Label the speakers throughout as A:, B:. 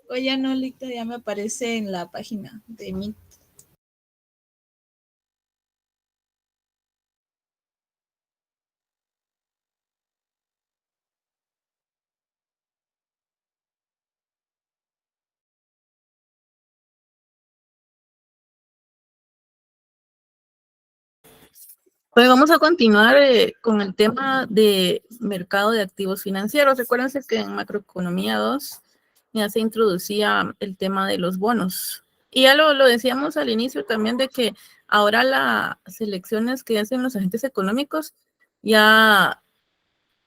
A: Oye, no, Licta, ya me aparece en la página de Meet.
B: Pues vamos a continuar con el tema de mercado de activos financieros. Recuérdense que en Macroeconomía 2 ya se introducía el tema de los bonos. Y ya lo decíamos al inicio también de que ahora las selecciones que hacen los agentes económicos ya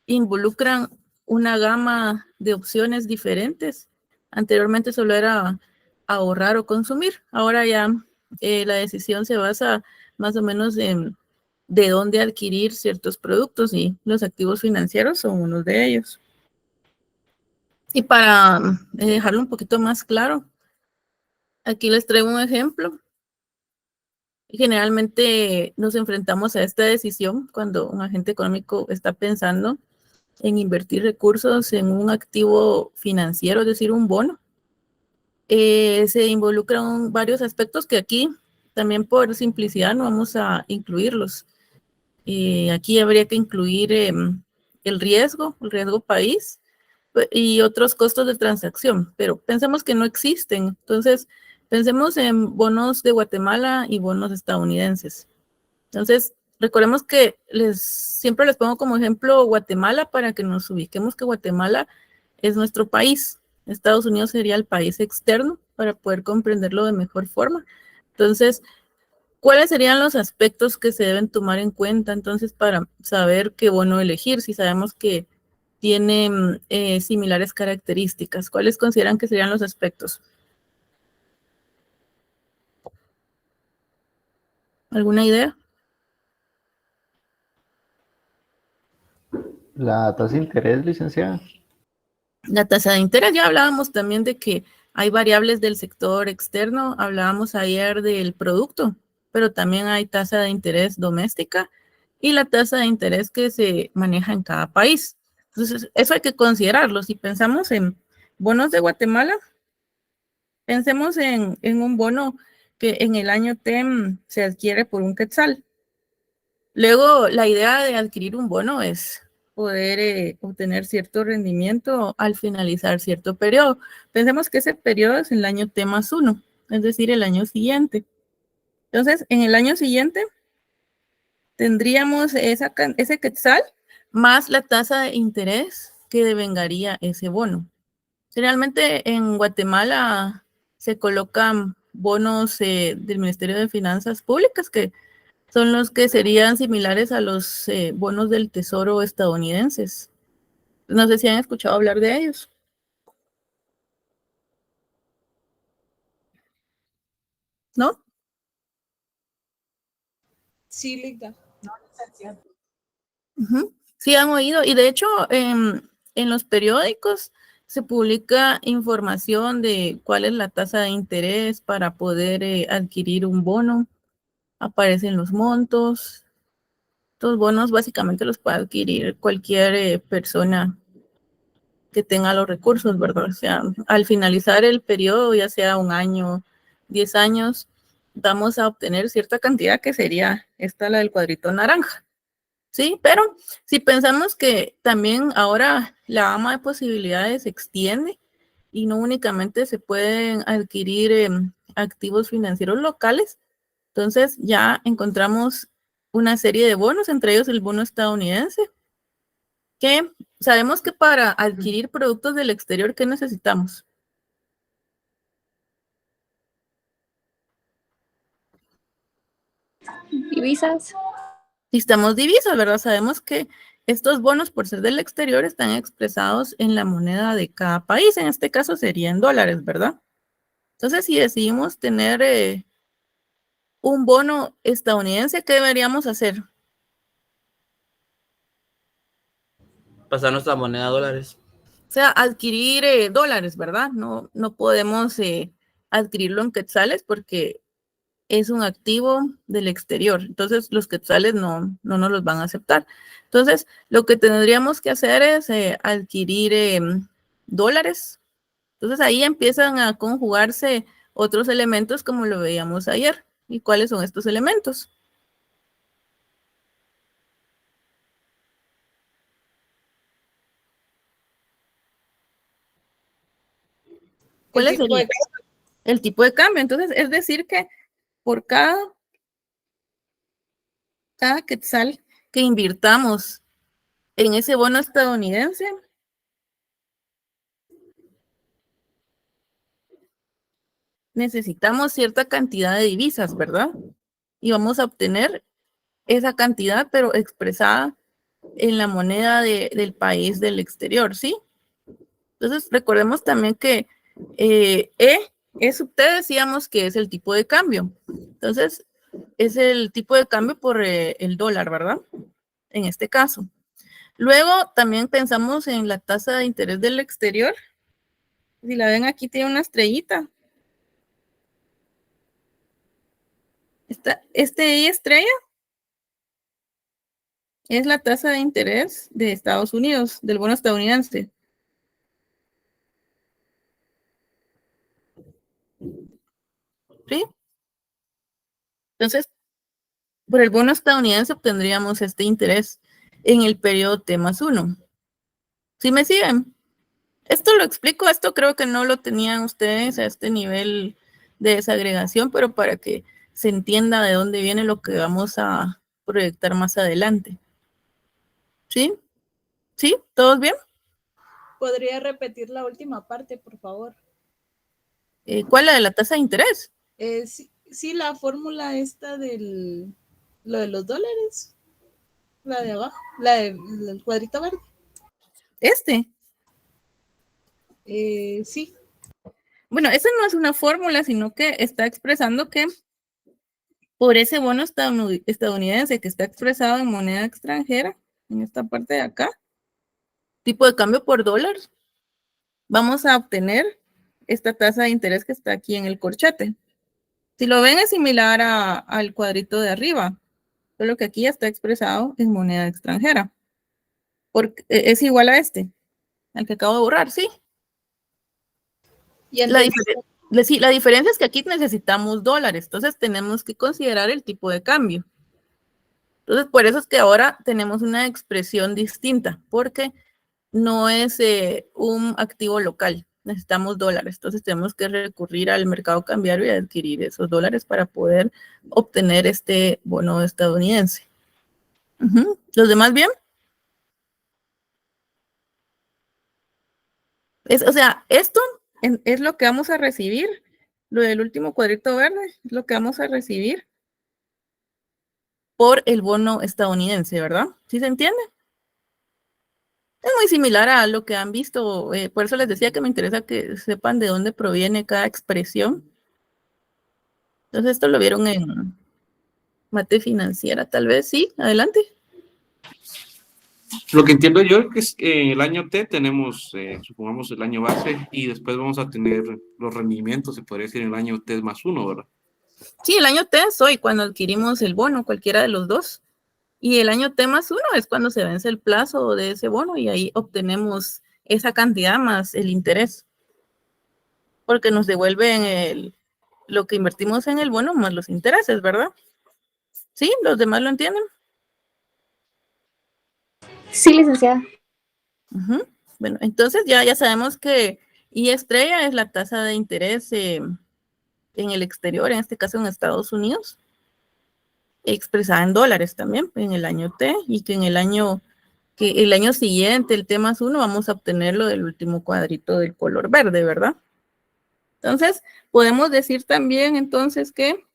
B: involucran una gama de opciones diferentes. Anteriormente solo era ahorrar o consumir. Ahora ya la decisión se basa más o menos en de dónde adquirir ciertos productos y los activos financieros son uno de ellos. Y para dejarlo un poquito más claro, aquí les traigo un ejemplo. Generalmente nos enfrentamos a esta decisión cuando un agente económico está pensando en invertir recursos en un activo financiero, es decir, un bono. Se involucran varios aspectos que aquí también por simplicidad no vamos a incluirlos. Aquí habría que incluir el riesgo país y otros costos de transacción, pero pensemos que no existen. Entonces, pensemos en bonos de Guatemala y bonos estadounidenses. Entonces, recordemos que siempre les pongo como ejemplo Guatemala para que nos ubiquemos que Guatemala es nuestro país. Estados Unidos sería el país externo para poder comprenderlo de mejor forma. Entonces, ¿cuáles serían los aspectos que se deben tomar en cuenta entonces para saber qué bono elegir? Si sabemos que tienen similares características, ¿cuáles consideran que serían los aspectos? ¿Alguna idea?
C: La tasa de interés, licenciada.
B: La tasa de interés, ya hablábamos también de que hay variables del sector externo, hablábamos ayer del producto, pero también hay tasa de interés doméstica y la tasa de interés que se maneja en cada país. Entonces, eso hay que considerarlo. Si pensamos en bonos de Guatemala, pensemos en un bono que en el año TEM se adquiere por un quetzal. Luego, la idea de adquirir un bono es poder obtener cierto rendimiento al finalizar cierto periodo. Pensemos que ese periodo es el año T más 1, es decir, el año siguiente. Entonces, en el año siguiente tendríamos ese quetzal más la tasa de interés que devengaría ese bono. Generalmente en Guatemala se colocan bonos del Ministerio de Finanzas Públicas que son los que serían similares a los bonos del Tesoro estadounidenses. No sé si han escuchado hablar de ellos. ¿No?
A: Sí, Licta.
B: Sí, han oído. Y de hecho, en los periódicos se publica información de cuál es la tasa de interés para poder adquirir un bono. Aparecen los montos. Estos bonos básicamente los puede adquirir cualquier persona que tenga los recursos, ¿verdad? O sea, al finalizar el periodo, ya sea un año, 10 años, vamos a obtener cierta cantidad que sería esta, la del cuadrito naranja. Sí, pero si pensamos que también ahora la gama de posibilidades se extiende y no únicamente se pueden adquirir activos financieros locales, entonces ya encontramos una serie de bonos, entre ellos el bono estadounidense, que sabemos que para adquirir productos del exterior, ¿qué necesitamos?
D: Divisas.
B: Necesitamos divisas, ¿verdad? Sabemos que estos bonos, por ser del exterior, están expresados en la moneda de cada país. En este caso serían dólares, ¿verdad? Entonces, si decidimos tener un bono estadounidense, ¿qué deberíamos hacer?
E: Pasar nuestra moneda a dólares.
B: O sea, adquirir dólares, ¿verdad? No podemos adquirirlo en quetzales porque es un activo del exterior. Entonces, los quetzales no nos los van a aceptar. Entonces, lo que tendríamos que hacer es adquirir dólares Entonces ahí empiezan a conjugarse otros elementos como lo veíamos ayer. ¿Y cuáles son estos elementos? ¿Cuál
A: El tipo
B: sería?
A: de
B: El tipo de cambio. Entonces, es decir que por cada quetzal que invirtamos en ese bono estadounidense, necesitamos cierta cantidad de divisas, ¿verdad? Y vamos a obtener esa cantidad, pero expresada en la moneda del país del exterior, ¿sí? Entonces, recordemos también que E sub T decíamos que es el tipo de cambio. Entonces, es el tipo de cambio por el dólar, ¿verdad? En este caso. Luego, también pensamos en la tasa de interés del exterior. Si la ven aquí, tiene una estrellita. Este I estrella es la tasa de interés de Estados Unidos, del bono estadounidense. ¿Sí? Entonces, por el bono estadounidense obtendríamos este interés en el periodo T+1. ¿Sí me siguen? Esto lo explico, esto creo que no lo tenían ustedes a este nivel de desagregación, pero para que se entienda de dónde viene lo que vamos a proyectar más adelante. ¿Sí? ¿Sí? ¿Todos bien?
A: ¿Podría repetir la última parte, por favor?
B: ¿Cuál es la de la tasa de interés?
A: Sí, la fórmula esta lo de los dólares, la de abajo, el cuadrito verde. Sí.
B: Bueno, esa no es una fórmula, sino que está expresando que por ese bono estadounidense que está expresado en moneda extranjera, en esta parte de acá, tipo de cambio por dólares, vamos a obtener esta tasa de interés que está aquí en el corchete. Si lo ven, es similar al cuadrito de arriba, solo que aquí ya está expresado en moneda extranjera. Porque es igual a este, al que acabo de borrar, ¿sí?
A: Y entonces,
B: la diferencia es que aquí necesitamos dólares, entonces tenemos que considerar el tipo de cambio. Entonces, por eso es que ahora tenemos una expresión distinta, porque no es un activo local, necesitamos dólares, entonces tenemos que recurrir al mercado cambiario y adquirir esos dólares para poder obtener este bono estadounidense. ¿Los demás bien? O sea, esto es lo que vamos a recibir, lo del último cuadrito verde, es lo que vamos a recibir por el bono estadounidense, ¿verdad? ¿Sí se entiende? Es muy similar a lo que han visto, por eso les decía que me interesa que sepan de dónde proviene cada expresión. Entonces esto lo vieron en mate financiera, tal vez, sí, adelante.
D: Lo que entiendo yo es que en el año T tenemos, supongamos, el año base y después vamos a tener los rendimientos, se podría decir, en el año T+1, ¿verdad?
B: Sí, el año T es hoy cuando adquirimos el bono, cualquiera de los dos. Y el año T+1 es cuando se vence el plazo de ese bono y ahí obtenemos esa cantidad más el interés. Porque nos devuelven lo que invertimos en el bono más los intereses, ¿verdad? ¿Sí? ¿Los demás lo entienden?
F: Sí, licenciada.
B: Bueno, entonces ya sabemos que I estrella es la tasa de interés en el exterior, en este caso en Estados Unidos, expresada en dólares también en el año T, y que el año siguiente, el T+1, vamos a obtenerlo del último cuadrito del color verde, ¿verdad? Entonces, podemos decir también entonces que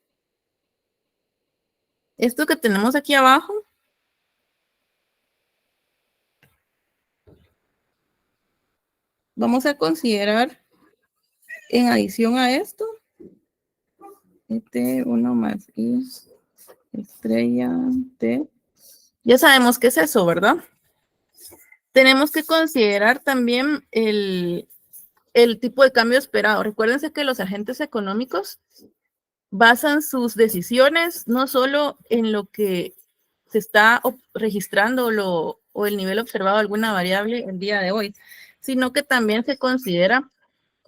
B: esto que tenemos aquí abajo vamos a considerar en adición a esto T1 más I estrella T. Ya sabemos qué es eso, ¿verdad? Tenemos que considerar también el tipo de cambio esperado. Recuérdense que los agentes económicos basan sus decisiones no solo en lo que se está registrando o el nivel observado de alguna variable el día de hoy, sino que también se considera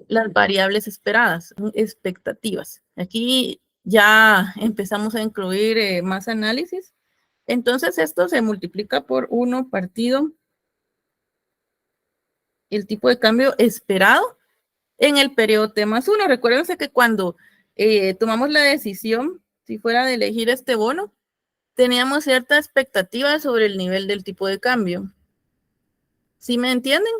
B: las variables esperadas, expectativas. Aquí ya empezamos a incluir más análisis. Entonces esto se multiplica por 1 partido el tipo de cambio esperado en el periodo T más 1. Recuérdense que cuando tomamos la decisión, si fuera de elegir este bono, teníamos cierta expectativa sobre el nivel del tipo de cambio. ¿Sí me entienden?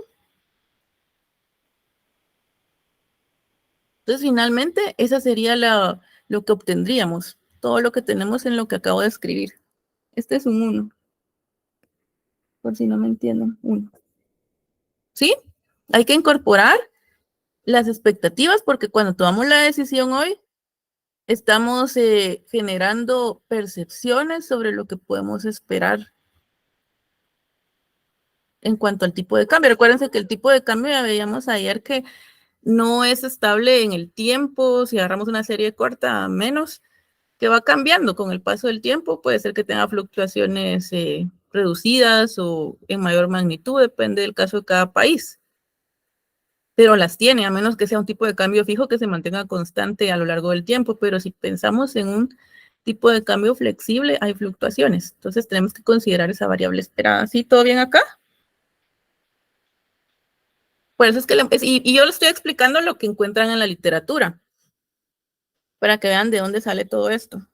B: Entonces, finalmente, esa sería lo que obtendríamos. Todo lo que tenemos en lo que acabo de escribir. Este es un 1. Por si no me entienden. 1. ¿Sí? Hay que incorporar las expectativas porque cuando tomamos la decisión hoy, estamos generando percepciones sobre lo que podemos esperar en cuanto al tipo de cambio. Recuérdense que el tipo de cambio, ya veíamos ayer que no es estable en el tiempo. Si agarramos una serie corta, menos, que va cambiando con el paso del tiempo. Puede ser que tenga fluctuaciones reducidas o en mayor magnitud, depende del caso de cada país. Pero las tiene, a menos que sea un tipo de cambio fijo que se mantenga constante a lo largo del tiempo. Pero si pensamos en un tipo de cambio flexible, hay fluctuaciones. Entonces tenemos que considerar esa variable esperada. ¿Sí? ¿Todo bien acá? Por eso es que y yo le estoy explicando lo que encuentran en la literatura, para que vean de dónde sale todo esto.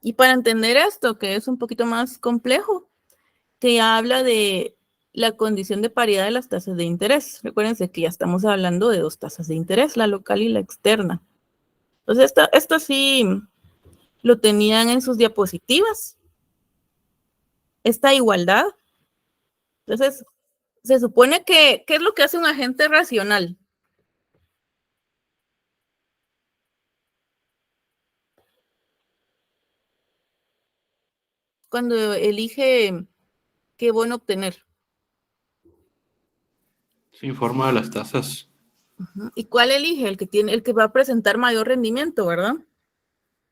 B: Y para entender esto, que es un poquito más complejo, que ya habla de la condición de paridad de las tasas de interés. Recuérdense que ya estamos hablando de 2 tasas de interés, la local y la externa. Entonces, esto sí lo tenían en sus diapositivas. Esta igualdad. Entonces, se supone que, ¿qué es lo que hace un agente racional? Cuando elige qué bono obtener.
D: Se informa de las tasas.
B: ¿Y cuál elige? El que va a presentar mayor rendimiento, ¿verdad?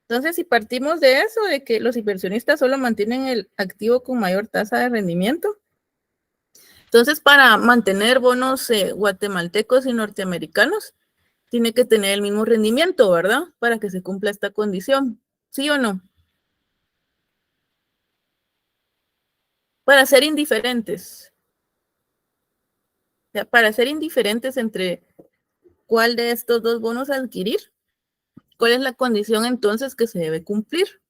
B: Entonces, si partimos de eso, de que los inversionistas solo mantienen el activo con mayor tasa de rendimiento, entonces para mantener bonos guatemaltecos y norteamericanos, tiene que tener el mismo rendimiento, ¿verdad? Para que se cumpla esta condición. ¿Sí o no? Para ser indiferentes. O sea, para ser indiferentes entre cuál de estos 2 bonos adquirir, ¿cuál es la condición entonces que se debe cumplir?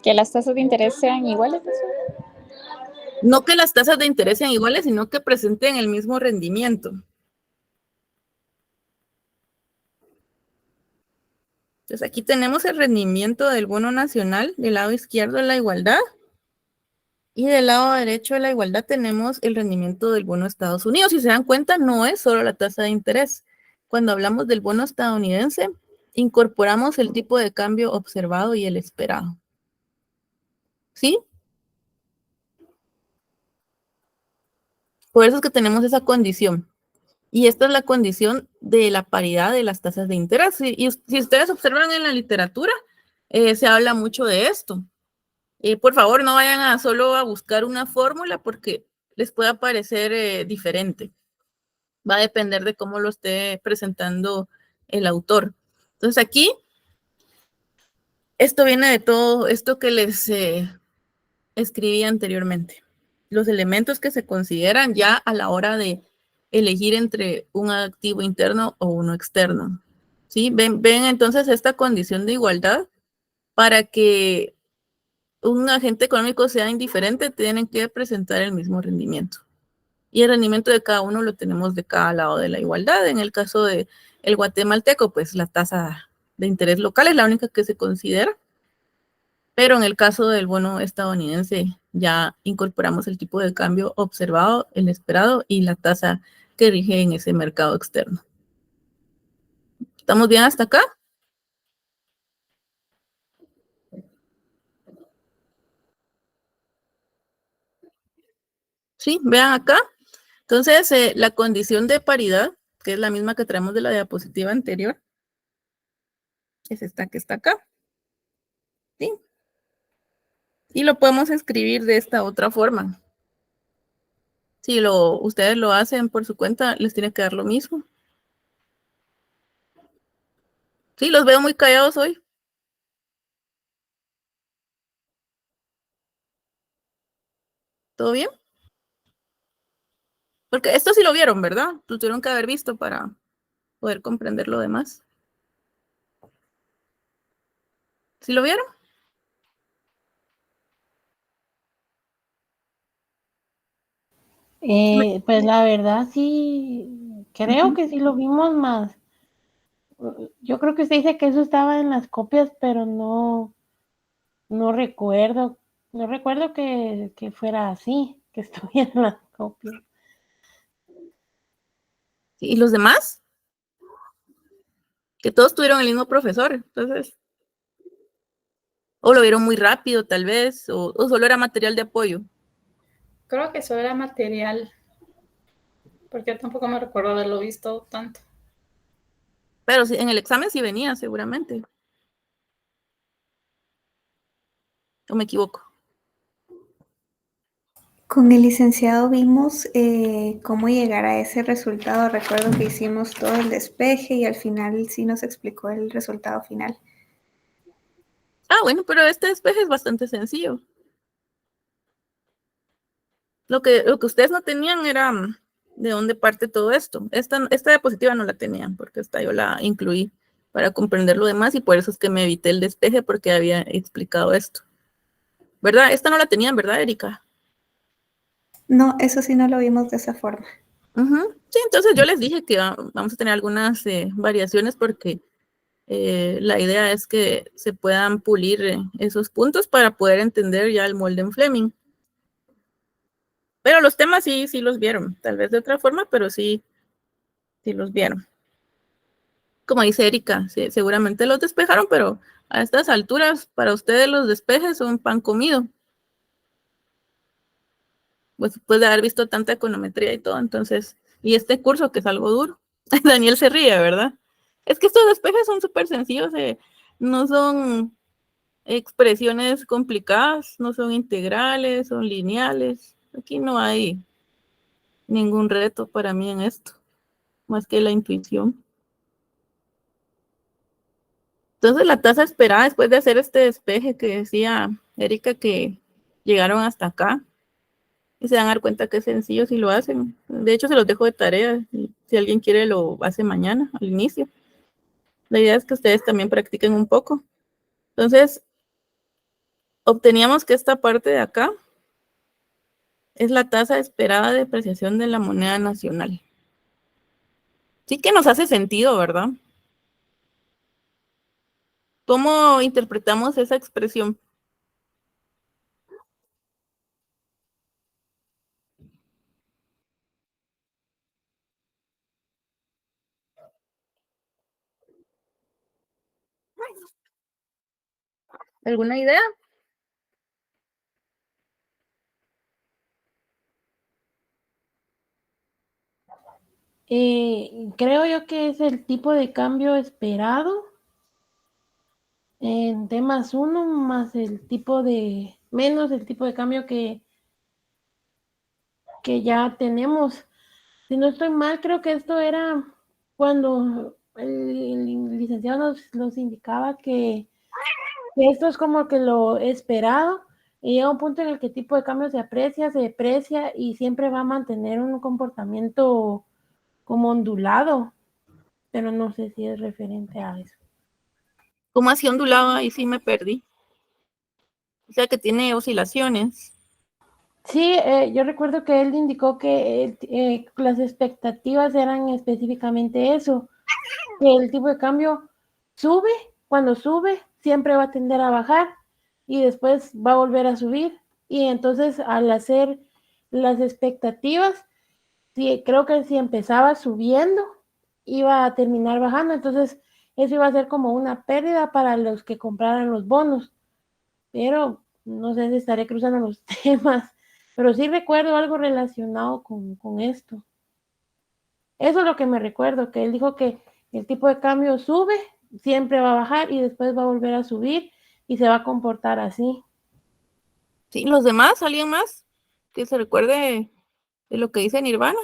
F: Que las tasas de interés sean iguales.
B: No que las tasas de interés sean iguales, sino que presenten el mismo rendimiento. Entonces aquí tenemos el rendimiento del bono nacional, del lado izquierdo de la igualdad, y del lado derecho de la igualdad tenemos el rendimiento del bono de Estados Unidos. Si se dan cuenta, no es solo la tasa de interés. Cuando hablamos del bono estadounidense, incorporamos el tipo de cambio observado y el esperado. ¿Sí? Por eso es que tenemos esa condición. Y esta es la condición de la paridad de las tasas de interés. Y si ustedes observan en la literatura, se habla mucho de esto. Por favor, no vayan solo a buscar una fórmula porque les pueda parecer diferente. Va a depender de cómo lo esté presentando el autor. Entonces aquí, esto viene de todo esto que les escribí anteriormente. Los elementos que se consideran ya a la hora de elegir entre un activo interno o uno externo. ¿Sí? Ven entonces esta condición de igualdad. Para que un agente económico sea indiferente, tienen que presentar el mismo rendimiento. Y el rendimiento de cada uno lo tenemos de cada lado de la igualdad. En el caso del guatemalteco, pues la tasa de interés local es la única que se considera. Pero en el caso del bono estadounidense, ya incorporamos el tipo de cambio observado, el esperado y la tasa que rige en ese mercado externo. ¿Estamos bien hasta acá? Sí, vean acá. Entonces, la condición de paridad, que es la misma que traemos de la diapositiva anterior, es esta que está acá. ¿Sí? Y lo podemos escribir de esta otra forma. Si ustedes lo hacen por su cuenta, les tiene que dar lo mismo. Sí, los veo muy callados hoy. ¿Todo bien? Porque esto sí lo vieron, ¿verdad? Lo tuvieron que haber visto para poder comprender lo demás. ¿Sí lo vieron?
G: Pues la verdad sí, creo que sí lo vimos más. Yo creo que usted dice que eso estaba en las copias, pero no recuerdo, no recuerdo que fuera así, que estuviera en las copias.
B: ¿Y los demás? Que todos tuvieron el mismo profesor, entonces. O lo vieron muy rápido, tal vez, o solo era material de apoyo.
A: Creo que eso era material, porque yo tampoco me recuerdo haberlo visto tanto.
B: Pero sí, en el examen sí venía, seguramente. ¿O me equivoco?
H: Con el licenciado vimos cómo llegar a ese resultado. Recuerdo que hicimos todo el despeje y al final sí nos explicó el resultado final.
B: Ah, bueno, pero este despeje es bastante sencillo. Lo que ustedes no tenían era de dónde parte todo esto. Esta diapositiva no la tenían, porque esta yo la incluí para comprender lo demás y por eso es que me evité el despeje porque había explicado esto. ¿Verdad? Esta no la tenían, ¿verdad, Erika?
H: No, eso sí no lo vimos de esa forma.
B: Sí, entonces yo les dije que vamos a tener algunas variaciones porque la idea es que se puedan pulir esos puntos para poder entender ya el molde en Fleming. Pero los temas sí los vieron, tal vez de otra forma, pero sí los vieron. Como dice Erika, sí, seguramente los despejaron, pero a estas alturas para ustedes los despejes son pan comido. Pues después de haber visto tanta econometría y todo, entonces, y este curso que es algo duro. Daniel se ríe, ¿verdad? Es que estos despejes son súper sencillos, no son expresiones complicadas, no son integrales, son lineales. Aquí no hay ningún reto para mí en esto, más que la intuición. Entonces la tasa esperada después de hacer este despeje que decía Erika que llegaron hasta acá y se van a dar cuenta que es sencillo si lo hacen. De hecho se los dejo de tarea, si alguien quiere lo hace mañana al inicio. La idea es que ustedes también practiquen un poco. Entonces obteníamos que esta parte de acá es la tasa esperada de depreciación de la moneda nacional. Sí que nos hace sentido, ¿verdad? ¿Cómo interpretamos esa expresión? ¿Alguna idea?
G: Creo yo que es el tipo de cambio esperado en D más 1 más menos el tipo de cambio que ya tenemos. Si no estoy mal, creo que esto era cuando el licenciado nos indicaba que esto es como que lo esperado y llega un punto en el que el tipo de cambio se deprecia y siempre va a mantener un comportamiento como ondulado, pero no sé si es referente a eso.
B: ¿Cómo así ondulado? Ahí sí me perdí. O sea que tiene oscilaciones.
G: Sí, yo recuerdo que él indicó que las expectativas eran específicamente eso, que el tipo de cambio sube, cuando sube siempre va a tender a bajar y después va a volver a subir y entonces al hacer las expectativas, sí, creo que si empezaba subiendo iba a terminar bajando, entonces eso iba a ser como una pérdida para los que compraran los bonos, pero no sé si estaré cruzando los temas, pero sí recuerdo algo relacionado con esto. Eso es lo que me recuerdo, que él dijo que el tipo de cambio sube, siempre va a bajar y después va a volver a subir y se va a comportar así.
B: Sí, los demás, ¿alguien más que se recuerde de lo que dice Nirvana?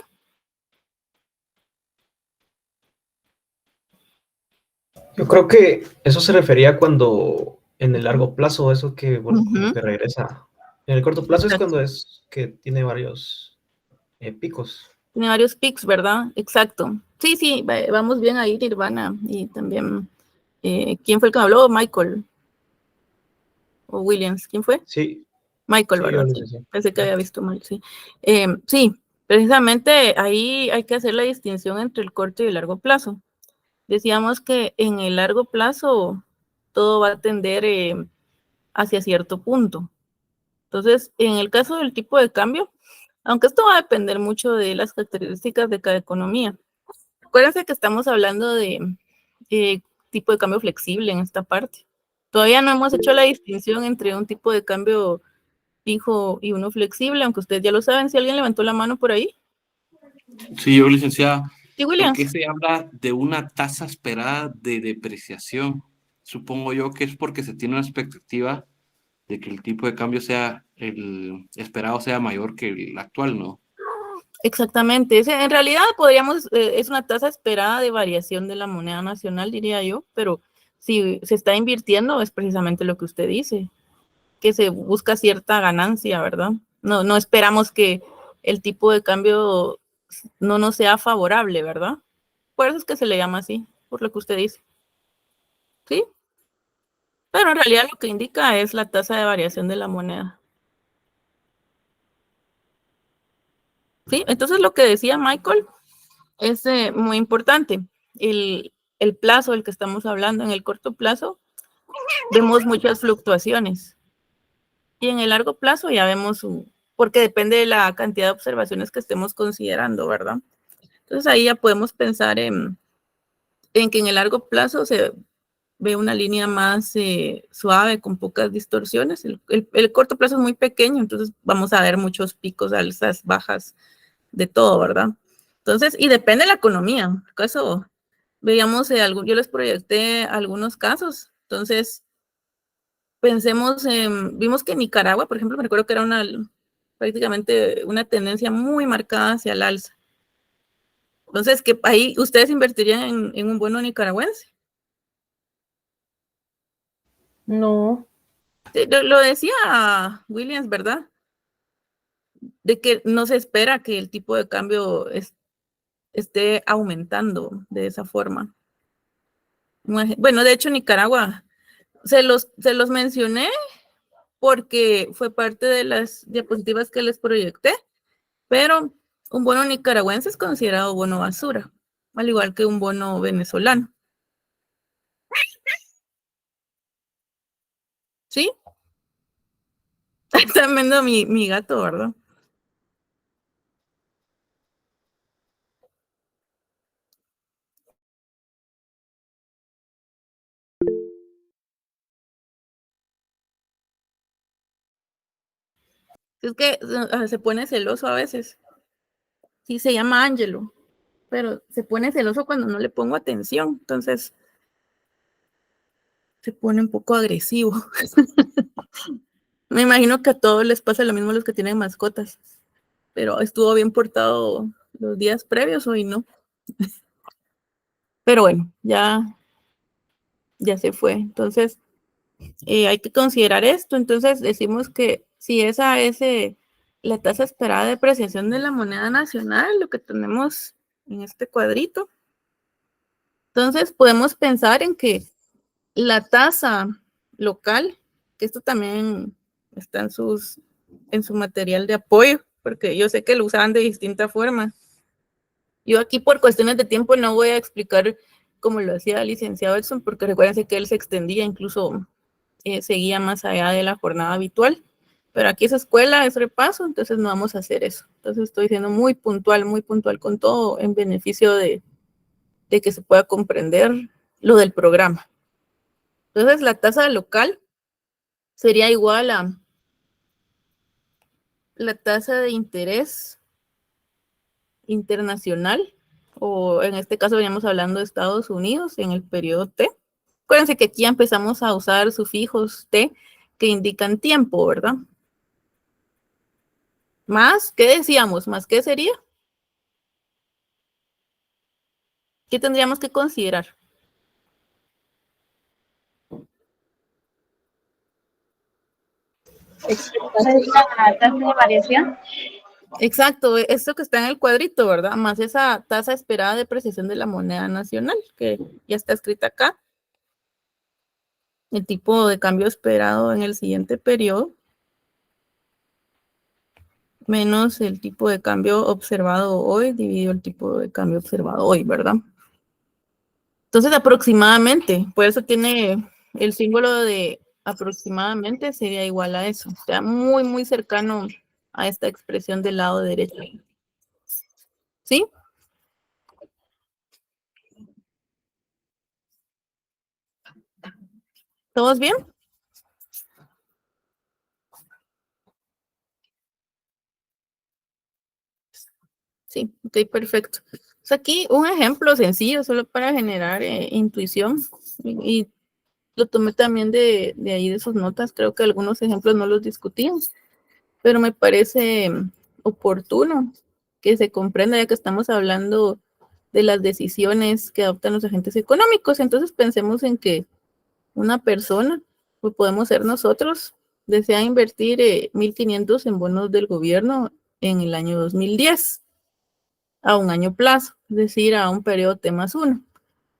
I: Yo creo que eso se refería cuando en el largo plazo, eso que, bueno, como
B: Ujú.
I: que regresa. En el corto plazo es
B: Exacto.
I: cuando es que tiene varios picos.
B: Tiene varios picks, ¿verdad? Exacto. Sí, sí, vamos bien ahí, Nirvana. Y también, ¿quién fue el que me habló? Michael. O Williams, ¿quién fue?
I: Sí,
B: Michael,
I: sí, yo
B: ¿verdad?
I: lo
B: Sí,
I: sé.
B: pensé que había visto mal, sí. Sí, precisamente ahí hay que hacer la distinción entre el corto y el largo plazo. Decíamos que en el largo plazo todo va a tender hacia cierto punto. Entonces, en el caso del tipo de cambio, aunque esto va a depender mucho de las características de cada economía. Acuérdense que estamos hablando de tipo de cambio flexible en esta parte. Todavía no hemos hecho la distinción entre un tipo de cambio fijo y uno flexible, aunque ustedes ya lo saben. Si alguien levantó la mano por ahí.
D: Sí, yo, licenciada.
B: Sí,
D: ¿Por qué
B: Williams.
D: se habla de una tasa esperada de depreciación? Supongo yo que es porque se tiene una expectativa de que el tipo de cambio sea el esperado sea mayor que el actual, ¿no?
B: Exactamente. En realidad podríamos, es una tasa esperada de variación de la moneda nacional, diría yo, pero si se está invirtiendo es precisamente lo que usted dice, que se busca cierta ganancia, ¿verdad? No esperamos que el tipo de cambio no nos sea favorable, ¿verdad? Por eso es que se le llama así, por lo que usted dice. ¿Sí? Pero en realidad lo que indica es la tasa de variación de la moneda. ¿Sí? Entonces lo que decía Michael es muy importante. El plazo del que estamos hablando, en el corto plazo, vemos muchas fluctuaciones. Y en el largo plazo ya vemos, porque depende de la cantidad de observaciones que estemos considerando, ¿verdad? Entonces ahí ya podemos pensar en que en el largo plazo se ve una línea más suave, con pocas distorsiones. El corto plazo es muy pequeño, entonces vamos a ver muchos picos, alzas, bajas, de todo, ¿verdad? Entonces, y depende de la economía. Eso veíamos, yo les proyecté algunos casos. Entonces, vimos que Nicaragua, por ejemplo, me recuerdo que era prácticamente una tendencia muy marcada hacia el alza. Entonces, que ahí ustedes invertirían en un bono nicaragüense.
G: No,
B: Lo decía Williams, ¿verdad? De que no se espera que el tipo de cambio esté aumentando de esa forma. Bueno, de hecho, Nicaragua, se los mencioné porque fue parte de las diapositivas que les proyecté, pero un bono nicaragüense es considerado bono basura, al igual que un bono venezolano. ¿Sí? Está viendo mi gato, ¿verdad? Es que se pone celoso a veces. Sí, se llama Ángelo, pero se pone celoso cuando no le pongo atención. Entonces, se pone un poco agresivo. Me imagino que a todos les pasa lo mismo a los que tienen mascotas, pero estuvo bien portado los días previos, hoy no. Pero bueno, ya se fue. Entonces, hay que considerar esto. Entonces, decimos que si esa es la tasa esperada de depreciación de la moneda nacional, lo que tenemos en este cuadrito, entonces podemos pensar en que la tasa local, que esto también está en su material de apoyo, porque yo sé que lo usaban de distinta forma. Yo aquí por cuestiones de tiempo no voy a explicar cómo lo hacía el licenciado Edson, porque recuérdense que él se extendía, incluso seguía más allá de la jornada habitual. Pero aquí es escuela, es repaso, entonces no vamos a hacer eso. Entonces estoy siendo muy puntual con todo en beneficio de que se pueda comprender lo del programa. Entonces la tasa local sería igual a la tasa de interés internacional, o en este caso veníamos hablando de Estados Unidos en el periodo T. Acuérdense que aquí empezamos a usar sufijos T que indican tiempo, ¿verdad? Más, ¿qué decíamos? ¿Más qué sería? ¿Qué tendríamos que considerar?
F: La tasa de variación.
B: Exacto, esto que está en el cuadrito, ¿verdad? Más esa tasa esperada de depreciación de la moneda nacional, que ya está escrita acá. El tipo de cambio esperado en el siguiente periodo, menos el tipo de cambio observado hoy, dividido el tipo de cambio observado hoy, ¿verdad? Entonces, aproximadamente, por eso tiene el símbolo de aproximadamente, sería igual a eso. O sea, muy, muy cercano a esta expresión del lado derecho. ¿Sí? ¿Todos bien? Sí, ok, perfecto. Pues aquí un ejemplo sencillo, solo para generar intuición. Y lo tomé también de ahí de sus notas. Creo que algunos ejemplos no los discutimos, pero me parece oportuno que se comprenda, ya que estamos hablando de las decisiones que adoptan los agentes económicos. Entonces pensemos en que una persona, pues podemos ser nosotros, desea invertir 1.500 en bonos del gobierno en el año 2010 a un año plazo, es decir, a un periodo T+1,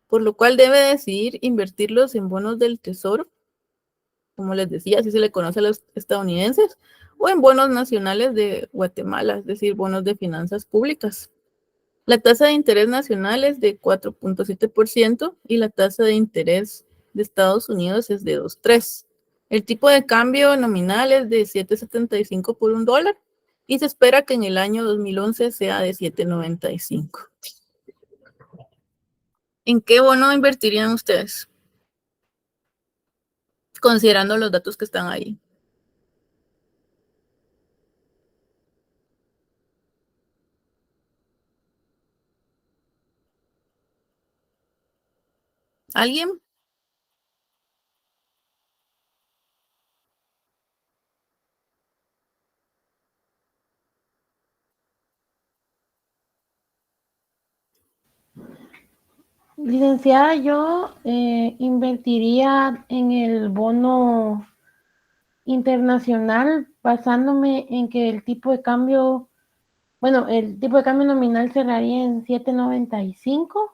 B: por lo cual debe decidir invertirlos en bonos del Tesoro, como les decía, así se le conoce a los estadounidenses, o en bonos nacionales de Guatemala, es decir, bonos de finanzas públicas. La tasa de interés nacional es de 4.7% y la tasa de interés de Estados Unidos es de 2.3%. El tipo de cambio nominal es de 7.75 por $1 y se espera que en el año 2011 sea de 7.95. ¿En qué bono invertirían ustedes? Considerando los datos que están ahí. ¿Alguien?
G: Licenciada, yo invertiría en el bono internacional basándome en que el tipo de cambio, bueno, el tipo de cambio nominal cerraría en 7.95.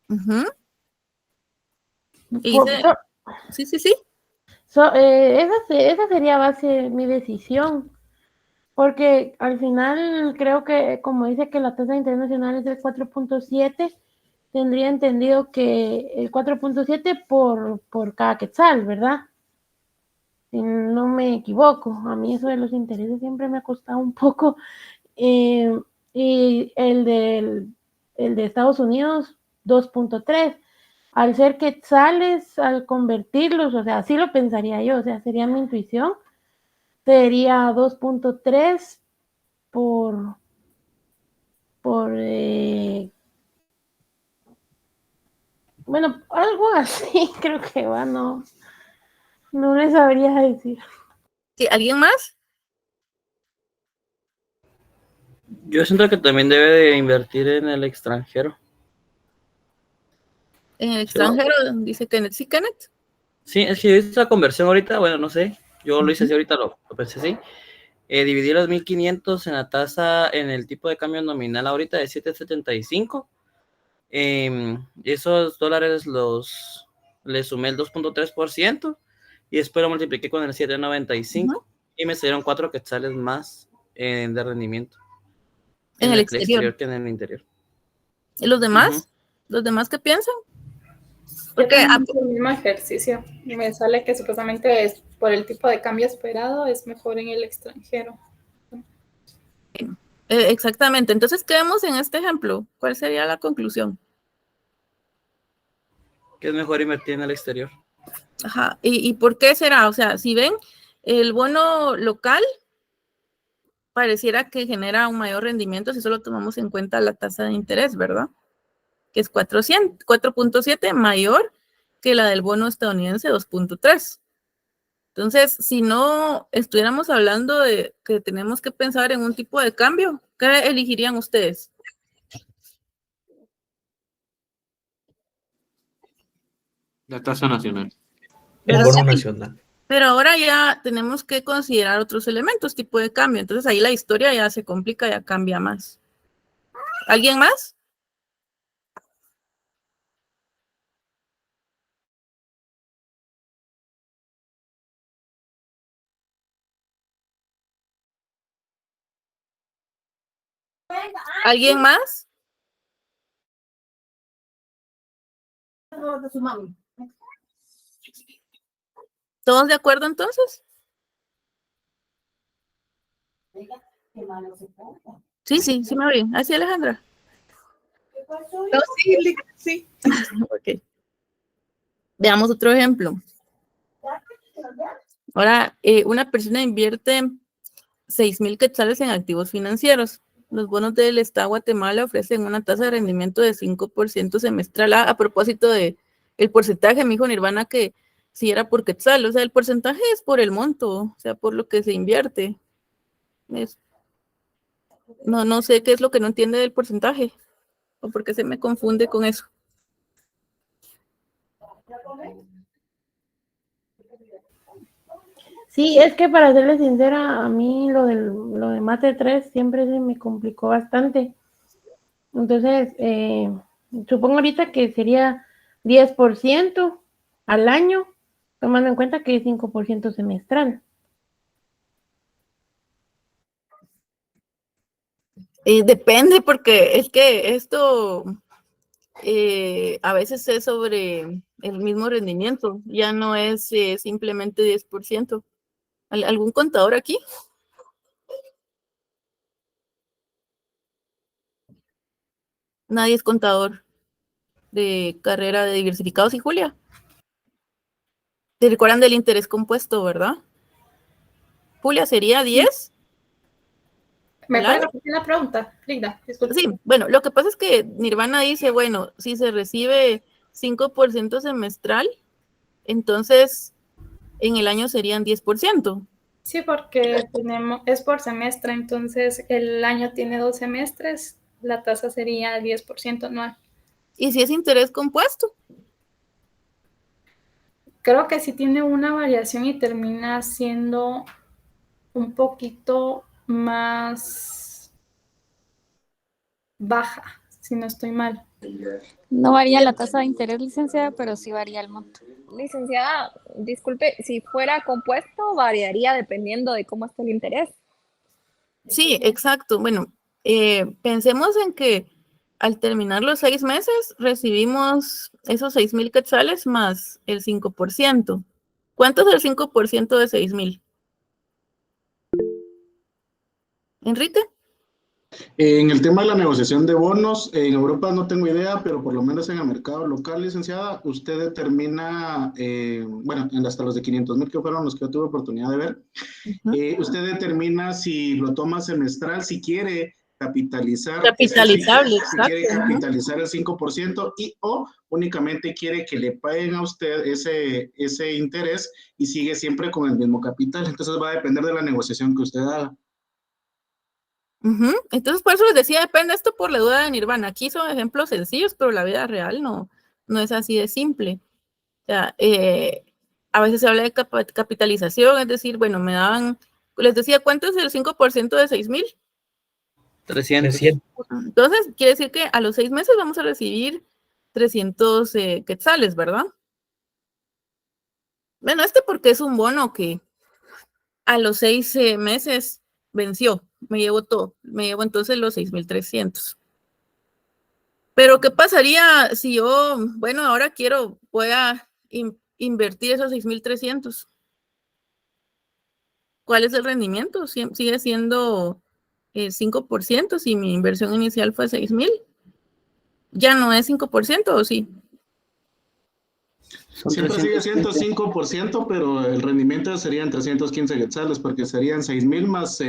B: Uh-huh. Sí.
G: Esa sería base mi decisión, porque al final creo que, como dice que la tasa internacional es del 4.7, tendría entendido que el 4.7 por cada quetzal, ¿verdad? Si no me equivoco. A mí eso de los intereses siempre me ha costado un poco. Y el de Estados Unidos, 2.3. Al ser quetzales, al convertirlos, o sea, así lo pensaría yo, o sea, sería mi intuición, sería 2.3 por bueno, algo así, creo que va, no les sabría decir.
B: ¿Sí? ¿Alguien más?
E: Yo siento que también debe de invertir en el extranjero.
B: En el extranjero, dice Kenneth. ¿Sí, Kenneth?
E: Sí, es que esta conversión ahorita, bueno, no sé, yo lo hice así ahorita, lo pensé así. Dividir los 1.500 en la tasa, en el tipo de cambio nominal ahorita de 7.75. Esos dólares le sumé el 2.3% y después lo multipliqué con el 7.95 y me salieron 4 quetzales más de rendimiento.
B: En el exterior
E: que en el interior.
B: ¿Y los demás? ¿Los demás qué piensan?
J: Porque es el mismo ejercicio. Me sale que supuestamente es por el tipo de cambio esperado, es mejor en el extranjero.
B: Exactamente. Entonces, ¿qué vemos en este ejemplo? ¿Cuál sería la conclusión?
E: Que es mejor invertir en el exterior.
B: Ajá. ¿Y por qué será? O sea, si ven, el bono local pareciera que genera un mayor rendimiento si solo tomamos en cuenta la tasa de interés, ¿verdad? Que es 4.7 mayor que la del bono estadounidense 2.3. Entonces, si no estuviéramos hablando de que tenemos que pensar en un tipo de cambio, ¿qué elegirían ustedes?
D: La tasa nacional.
I: El
B: ¿Verdad
I: bono
B: que sí?
I: nacional.
B: Pero ahora ya tenemos que considerar otros elementos, tipo de cambio. Entonces ahí la historia ya se complica, ya cambia más. ¿Alguien más? ¿Alguien más? ¿Todos de acuerdo entonces? Sí, sí me oyen. ¿Así, Alejandra?
A: No, sí, sí.
B: Ok. Veamos otro ejemplo. Ahora, una persona invierte 6,000 quetzales en activos financieros. Los bonos del Estado de Guatemala ofrecen una tasa de rendimiento de 5% semestral. A propósito de el porcentaje, me dijo Nirvana que si era por quetzal, o sea, el porcentaje es por el monto, o sea, por lo que se invierte. No sé qué es lo que no entiende del porcentaje, o por qué se me confunde con eso.
G: Sí, es que para serle sincera, a mí lo de Mate 3 siempre se me complicó bastante. Entonces, supongo ahorita que sería 10% al año, tomando en cuenta que es 5% semestral.
B: Depende, porque es que esto a veces es sobre el mismo rendimiento, ya no es simplemente 10%. ¿Algún contador aquí? Nadie es contador de carrera de diversificados. ¿Y Julia? ¿Te recuerdan del interés compuesto, verdad? Julia, ¿sería 10?
J: ¿Me puede repetir la pregunta, Frida? Disculpe.
B: Sí, bueno, lo que pasa es que Nirvana dice, bueno, si se recibe 5% semestral, entonces en el año serían 10%.
J: Sí, porque es por semestre, entonces el año tiene 2 semestres, la tasa sería 10% anual.
B: ¿Y si es interés compuesto?
J: Creo que sí tiene una variación y termina siendo un poquito más baja, si no estoy mal.
K: No varía la tasa de interés, licenciada, pero sí varía el monto.
L: Licenciada, disculpe, si fuera compuesto, variaría dependiendo de cómo esté el interés.
B: Sí, exacto. Bueno, pensemos en que al terminar los 6 meses recibimos esos 6,000 quetzales más el 5%. ¿Cuánto es el 5% de 6,000? Enrique.
M: En el tema de la negociación de bonos, en Europa no tengo idea, pero por lo menos en el mercado local, licenciada, usted determina, bueno, hasta los de 500,000 que fueron los que yo tuve oportunidad de ver, usted determina si lo toma semestral, si quiere capitalizar.
B: Capitalizable,
M: si quiere capitalizar el 5% y o únicamente quiere que le paguen a usted ese interés y sigue siempre con el mismo capital. Entonces va a depender de la negociación que usted haga.
B: Entonces, por eso les decía, depende esto por la duda de Nirvana. Aquí son ejemplos sencillos, pero la vida real no es así de simple. O sea, a veces se habla de capitalización, es decir, bueno, me daban, les decía, ¿cuánto es el 5% de 6,000?
E: 300.
B: Entonces, quiere decir que a los 6 meses vamos a recibir 300 quetzales, ¿verdad? Bueno, porque es un bono que a los 6 meses venció, me llevo todo, me llevo entonces los 6,300. Pero, ¿qué pasaría si yo, bueno, ahora voy a invertir esos 6,300? ¿Cuál es el rendimiento? Sigue siendo 5% si mi inversión inicial fue 6,000. ¿Ya no es 5% o sí?
M: Siempre sigue siendo 5%, pero el rendimiento serían 315 quetzales, porque serían 6,000 más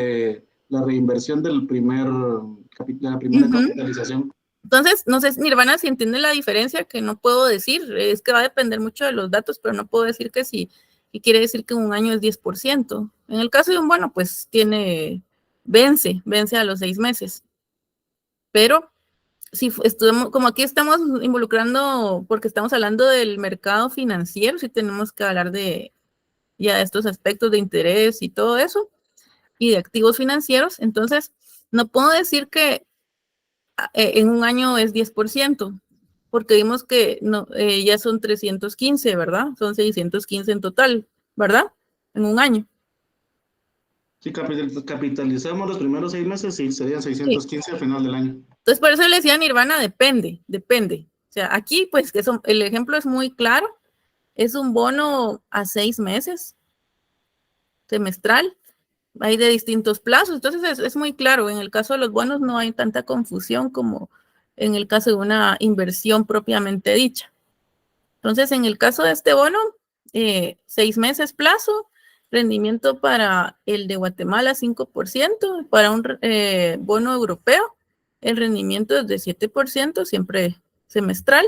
M: la reinversión de la primera capitalización.
B: Entonces, no sé, Nirvana, si entiende la diferencia, que no puedo decir, es que va a depender mucho de los datos, pero no puedo decir que si y quiere decir que en un año es 10%. En el caso de un bono, pues vence a los 6 meses. Pero si estuvimos, como aquí estamos involucrando, porque estamos hablando del mercado financiero, sí tenemos que hablar de ya estos aspectos de interés y todo eso, y de activos financieros. Entonces, no puedo decir que en un año es 10%, porque vimos que no, ya son 315, ¿verdad? Son 615 en total, ¿verdad? En un año.
M: Si capitalizamos los primeros 6 meses, sí, serían 615 al final del año.
B: Entonces, por eso le decía Nirvana, depende. O sea, aquí, pues, el ejemplo es muy claro. Es un bono a 6 meses, semestral. Hay de distintos plazos. Entonces, es muy claro. En el caso de los bonos no hay tanta confusión como en el caso de una inversión propiamente dicha. Entonces, en el caso de este bono, 6 meses plazo, rendimiento para el de Guatemala 5%, para un bono europeo, el rendimiento es de 7%, siempre semestral.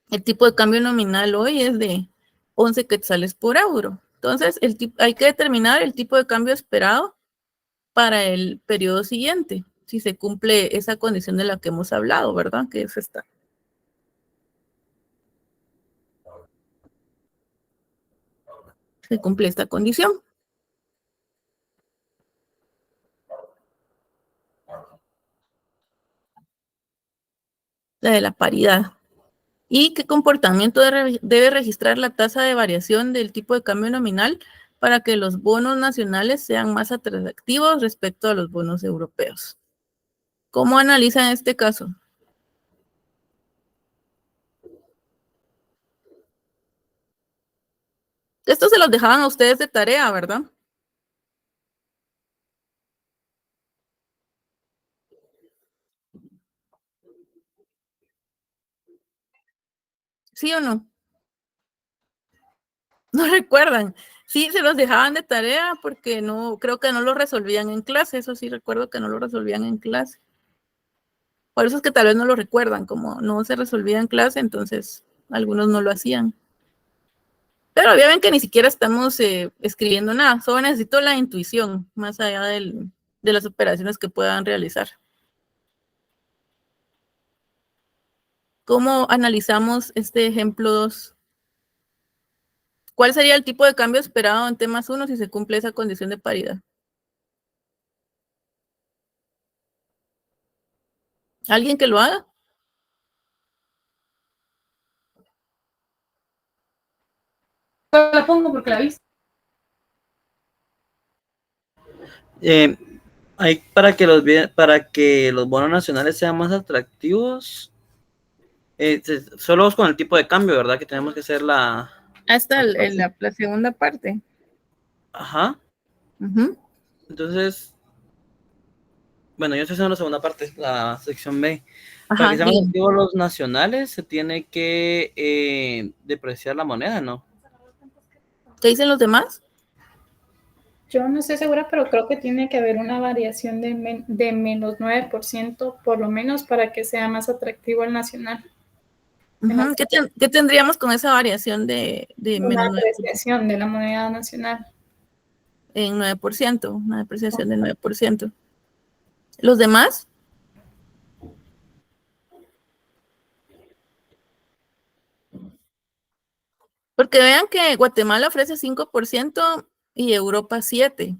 B: El tipo de cambio nominal hoy es de 11 quetzales por euro. Entonces, hay que determinar el tipo de cambio esperado para el periodo siguiente, si se cumple esa condición de la que hemos hablado, ¿verdad? Que es esta. Se cumple esta condición. La de la paridad. ¿Y qué comportamiento debe registrar la tasa de variación del tipo de cambio nominal para que los bonos nacionales sean más atractivos respecto a los bonos europeos? ¿Cómo analizan este caso? Esto se los dejaban a ustedes de tarea, ¿verdad? ¿Sí o no? No recuerdan. Sí, se los dejaban de tarea porque no, creo que no lo resolvían en clase. Eso sí recuerdo que no lo resolvían en clase. Por eso es que tal vez no lo recuerdan, como no se resolvía en clase, entonces algunos no lo hacían. Pero ya ven que ni siquiera estamos escribiendo nada, solo necesito la intuición, más allá de las operaciones que puedan realizar. ¿Cómo analizamos este ejemplo 2? ¿Cuál sería el tipo de cambio esperado en temas 1 si se cumple esa condición de paridad? ¿Alguien que lo haga?
J: La pongo porque la vi.
E: Hay para que los bonos nacionales sean más atractivos, solo con el tipo de cambio, ¿verdad? Que tenemos que hacer la...
B: Hasta la segunda parte.
E: Ajá. Entonces, bueno, yo estoy haciendo la segunda parte, la sección B. Para que sean más atractivos los nacionales, se tiene que depreciar la moneda, ¿no?
B: ¿Qué dicen los demás?
J: Yo no estoy segura, pero creo que tiene que haber una variación de menos 9% por lo menos para que sea más atractivo el nacional.
B: ¿Qué tendríamos con esa variación de
J: una depreciación de la moneda nacional?
B: En 9%, una depreciación del 9%. ¿Los demás? Porque vean que Guatemala ofrece 5% y Europa 7%. O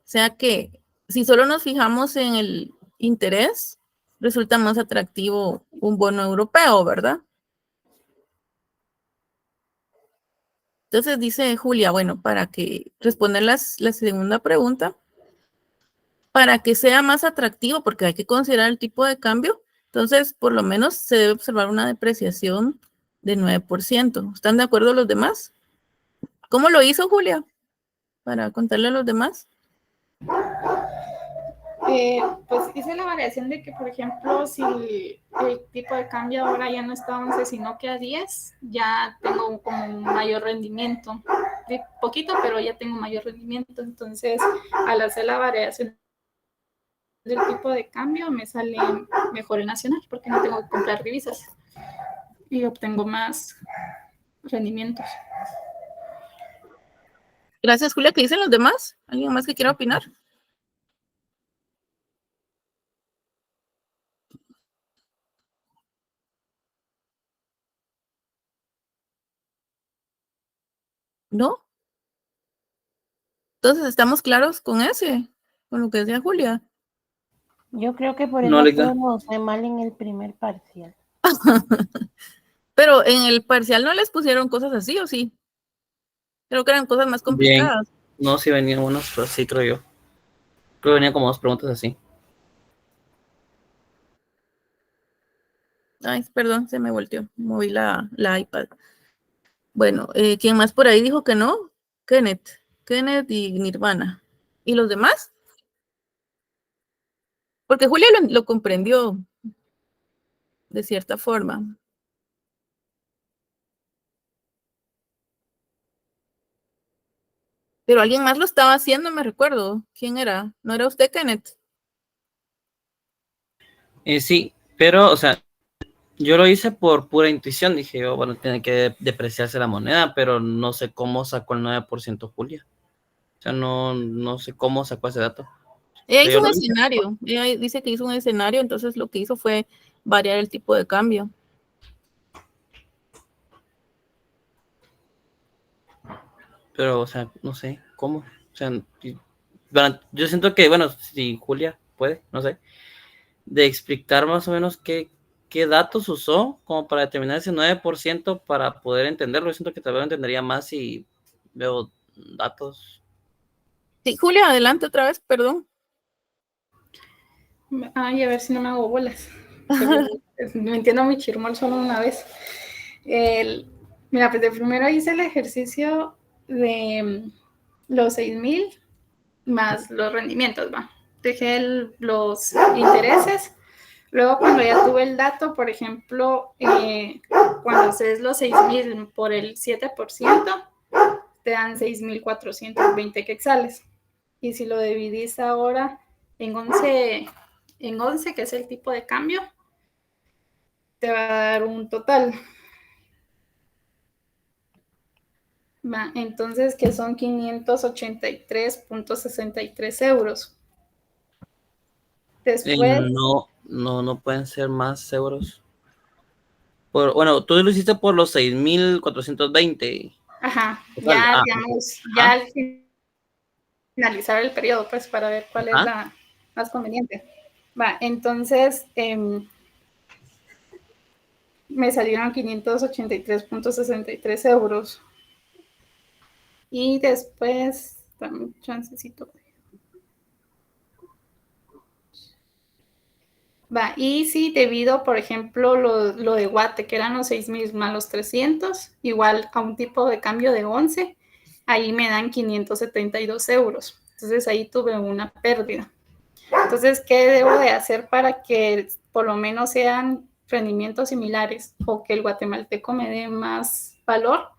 B: sea que si solo nos fijamos en el interés, resulta más atractivo un bono europeo, ¿verdad? Entonces dice Julia, bueno, para que responder la segunda pregunta, para que sea más atractivo, porque hay que considerar el tipo de cambio, entonces por lo menos se debe observar una depreciación de 9%. ¿Están de acuerdo los demás? ¿Cómo lo hizo Julia? Para contarle a los demás.
J: Pues hice la variación de que, por ejemplo, si el tipo de cambio ahora ya no está a 11, sino que a 10, ya tengo como un mayor rendimiento. De poquito, pero ya tengo mayor rendimiento. Entonces, al hacer la variación del tipo de cambio, me sale mejor el nacional, porque no tengo que comprar divisas y obtengo más rendimientos.
B: Gracias, Julia. ¿Qué dicen los demás? ¿Alguien más que quiera opinar? ¿No? Entonces, ¿estamos claros con con lo que decía Julia?
G: Yo creo que por
E: No,
G: eso
E: Alexa.
G: todos nos fue mal en el primer parcial.
B: Pero en el parcial no les pusieron cosas así, ¿o sí? Creo que eran cosas más
E: Bien.
B: complicadas.
E: No, sí venían unas, pero sí, creo yo. Creo que venían como 2 preguntas así.
B: Ay, perdón, se me volteó. Moví la iPad. Bueno, ¿quién más por ahí dijo que no? Kenneth y Nirvana. ¿Y los demás? Porque Julia lo comprendió de cierta forma. Pero alguien más lo estaba haciendo, me recuerdo. ¿Quién era? ¿No era usted, Kenneth?
E: Sí, pero, o sea, yo lo hice por pura intuición. Dije, yo, bueno, tiene que depreciarse la moneda, pero no sé cómo sacó el 9% Julia. O sea, no sé cómo sacó ese dato.
B: Ella
E: Pero
B: hizo
E: yo
B: un
E: lo hice.
B: escenario. Ella dice que hizo un escenario, entonces lo que hizo fue variar el tipo de cambio.
E: Pero, o sea, no sé cómo. O sea, bueno, yo siento que, bueno, si Julia puede, no sé, de explicar más o menos qué datos usó como para determinar ese 9% para poder entenderlo. Yo siento que tal vez lo entendería más si veo datos.
B: Sí, Julia, adelante otra vez, perdón.
J: Ay, a ver si no me hago bolas. Me entiendo muy chirmol solo una vez. Mira, pues de primero hice el ejercicio de los 6,000 más los rendimientos, va. Dejé los intereses. Luego, cuando ya tuve el dato, por ejemplo, cuando haces los 6,000 por el 7%, te dan 6,420 quetzales. Y si lo dividís ahora en 11, que es el tipo de cambio, te va a dar un total. Va, entonces, que son 583.63 euros. Después.
E: No pueden ser más euros. Bueno, tú lo hiciste por los 6,420.
J: Ajá,
E: Total.
J: ya, digamos, ya al finalizar el periodo, pues, para ver cuál es la más conveniente. Va, entonces, me salieron 583.63 euros. Y después, dame un chancecito. Va, y si divido, por ejemplo, lo de Guate, que eran los 6,000 más los 300, igual a un tipo de cambio de 11, ahí me dan 572 euros. Entonces ahí tuve una pérdida. Entonces, ¿qué debo de hacer para que por lo menos sean rendimientos similares o que el guatemalteco me dé más valor?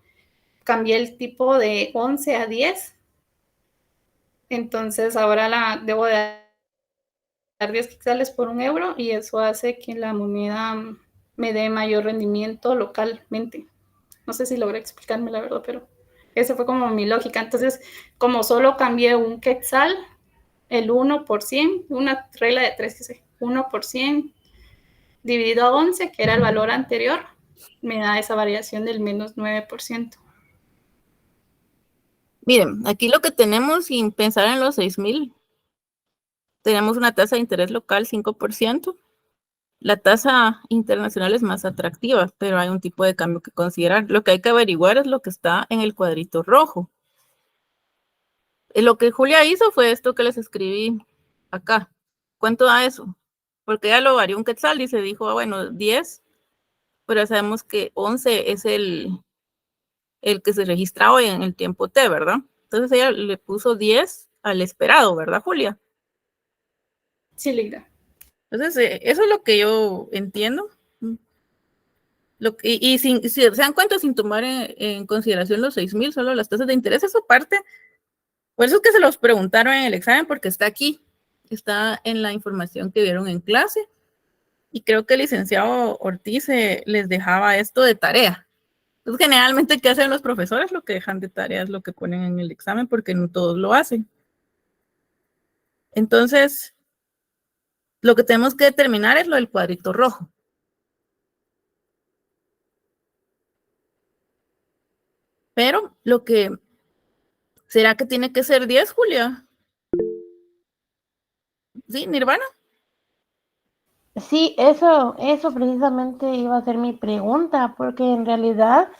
J: Cambié el tipo de 11 a 10. Entonces ahora debo de dar 10 quetzales por 1 euro y eso hace que la moneda me dé mayor rendimiento localmente. No sé si logré explicarme la verdad, pero esa fue como mi lógica. Entonces, como solo cambié un quetzal, el 1%, una regla de 3, que sé, 1% dividido a 11, que era el valor anterior, me da esa variación del menos 9%.
B: Miren, aquí lo que tenemos, sin pensar en los 6,000, tenemos una tasa de interés local 5%. La tasa internacional es más atractiva, pero hay un tipo de cambio que considerar. Lo que hay que averiguar es lo que está en el cuadrito rojo. Lo que Julia hizo fue esto que les escribí acá. ¿Cuánto da eso? Porque ella lo varió un quetzal y se dijo, bueno, 10, pero ya sabemos que 11 es el que se registra hoy en el tiempo T, ¿verdad? Entonces ella le puso 10 al esperado, ¿verdad, Julia?
J: Sí, Linda.
B: Entonces, eso es lo que yo entiendo. Y si se dan cuenta, sin tomar en consideración los 6,000, solo las tasas de interés, eso parte. Por eso es que se los preguntaron en el examen, porque está aquí, está en la información que vieron en clase. Y creo que el licenciado Ortiz les dejaba esto de tarea. Pues generalmente, ¿qué hacen los profesores? Lo que dejan de tarea es lo que ponen en el examen, porque no todos lo hacen. Entonces, lo que tenemos que determinar es lo del cuadrito rojo. Pero lo que... ¿Será que tiene que ser 10, Julia? ¿Sí, Nirvana?
G: Sí, eso precisamente iba a ser mi pregunta, porque en realidad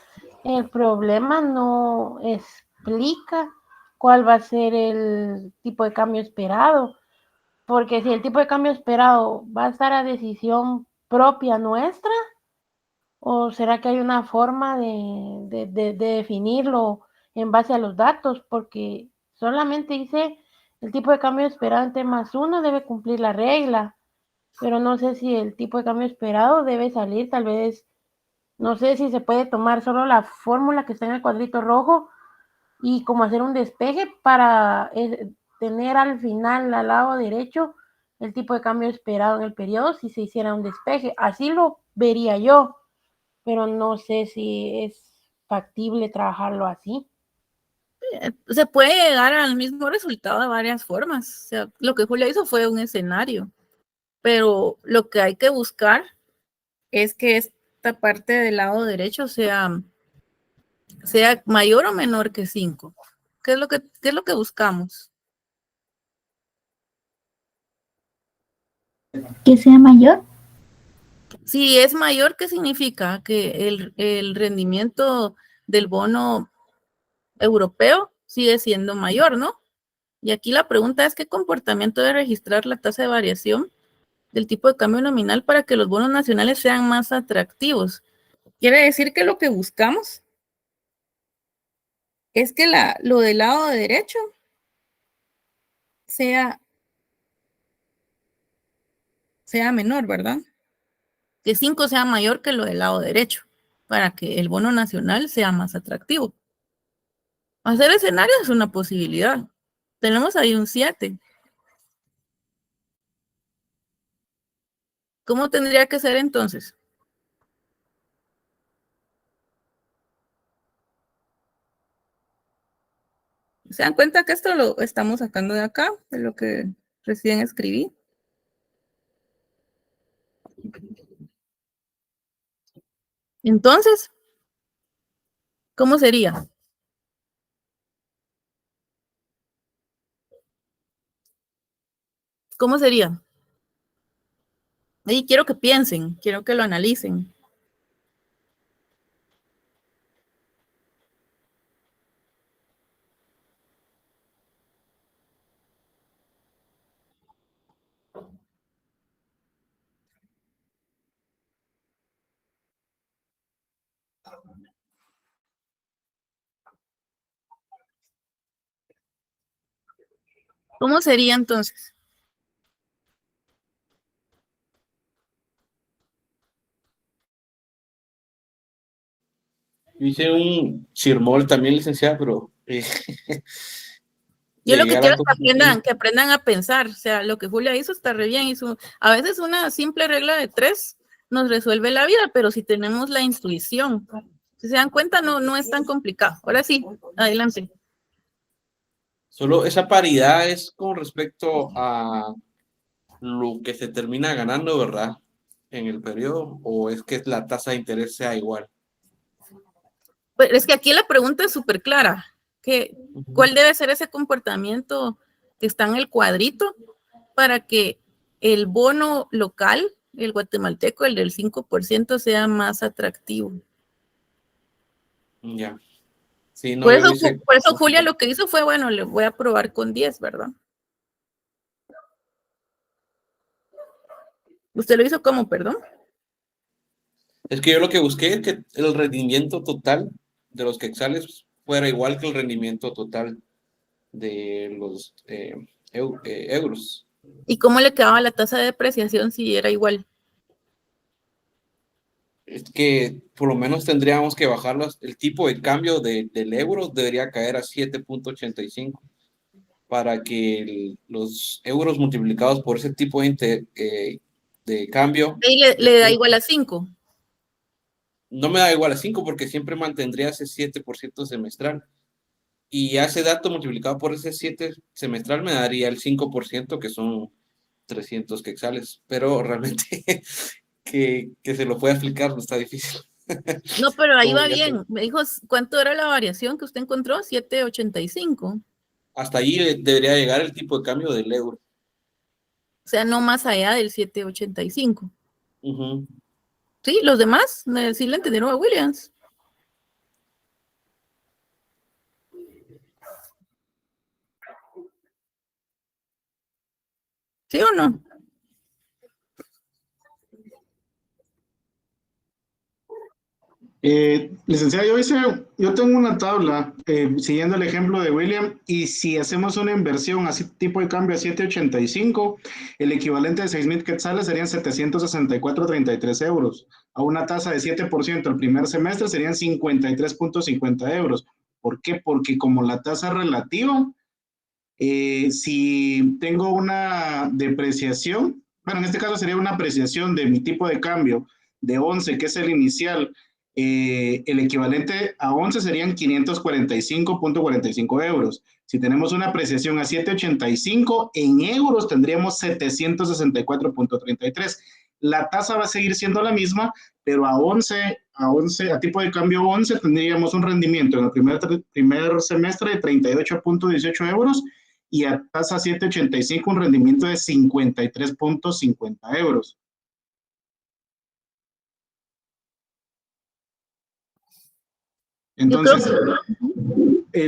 G: el problema no explica cuál va a ser el tipo de cambio esperado, porque si el tipo de cambio esperado va a estar a decisión propia nuestra, o será que hay una forma de definirlo en base a los datos, porque solamente dice el tipo de cambio esperado en T+1 debe cumplir la regla, pero no sé si el tipo de cambio esperado debe salir, tal vez, no sé si se puede tomar solo la fórmula que está en el cuadrito rojo y como hacer un despeje para tener al final, al lado derecho, el tipo de cambio esperado en el periodo si se hiciera un despeje. Así lo vería yo, pero no sé si es factible trabajarlo así.
B: Se puede llegar al mismo resultado de varias formas. O sea, lo que Julia hizo fue un escenario, pero lo que hay que buscar es que esta parte del lado derecho sea mayor o menor que 5. ¿Qué es lo que buscamos?
F: Que sea mayor.
B: Si es mayor, ¿qué significa? Que el rendimiento del bono europeo sigue siendo mayor, ¿no? Y aquí la pregunta es, ¿qué comportamiento debe registrar la tasa de variación del tipo de cambio nominal para que los bonos nacionales sean más atractivos? Quiere decir que lo que buscamos es que lo del lado derecho sea menor, ¿verdad? Que 5 sea mayor que lo del lado derecho, para que el bono nacional sea más atractivo. Hacer escenarios es una posibilidad. Tenemos ahí un 7. ¿Cómo tendría que ser entonces? ¿Se dan cuenta que esto lo estamos sacando de acá, de lo que recién escribí? Entonces, ¿cómo sería? ¿Cómo sería? Y quiero que piensen, quiero que lo analicen. ¿Cómo sería entonces?
D: Yo hice un Chirmol también, licenciada, pero
B: Yo lo
D: llegué
B: que
D: a
B: quiero
D: la
B: es que aprendan a pensar. O sea, lo que Julia hizo está re bien. A veces una simple regla de 3 nos resuelve la vida, pero si tenemos la intuición, si se dan cuenta, no es tan complicado. Ahora sí, adelante.
D: Solo esa paridad es con respecto a lo que se termina ganando, ¿verdad? En el periodo, o es que la tasa de interés sea igual.
B: Pues es que aquí la pregunta es súper clara. ¿Cuál debe ser ese comportamiento que está en el cuadrito para que el bono local, el guatemalteco, el del 5%, sea más atractivo?
D: Ya. Sí, no,
B: Por
D: yo
B: eso,
D: lo hice.
B: por eso Julia lo que hizo fue, bueno, le voy a probar con 10, ¿verdad? ¿Usted lo hizo como, perdón?
D: Es que yo lo que busqué es que el rendimiento total de los quetzales fuera igual que el rendimiento total de los euros.
B: ¿Y cómo le quedaba la tasa de depreciación si era igual?
D: Es que por lo menos tendríamos que bajarlo. El tipo de cambio del euro debería caer a 7.85 para que los euros multiplicados por ese tipo de cambio
B: Ahí le da igual a 5.
D: no me da igual a 5 porque siempre mantendría ese 7% semestral. Y ya ese dato multiplicado por ese 7 semestral me daría el 5%, que son 300 quetzales. Pero realmente que se lo pueda explicar no está difícil.
B: No, pero ahí va
D: Ya
B: bien. Me dijo, ¿cuánto era la variación que usted encontró? 7.85.
D: Hasta ahí debería llegar el tipo de cambio del euro.
B: O sea, no más allá del 7.85.
D: Ujú.
B: Sí, los demás, sí le entendieron a Williams. ¿Sí o no?
M: Licenciada, yo tengo una tabla siguiendo el ejemplo de William, y si hacemos una inversión así tipo de cambio a 7.85, el equivalente de 6.000 quetzales serían 764.33 euros. A una tasa de 7% el primer semestre serían 53.50 euros. ¿Por qué? Porque como la tasa relativa, si tengo una depreciación, bueno, en este caso sería una apreciación de mi tipo de cambio de 11, que es el inicial, el equivalente a 11 serían 545.45 euros. Si tenemos una apreciación a 7.85, en euros tendríamos 764.33. La tasa va a seguir siendo la misma, pero a tipo de cambio 11, tendríamos un rendimiento en el primer semestre de 38.18 euros, y a tasa 7.85 un rendimiento de 53.50 euros. Entonces,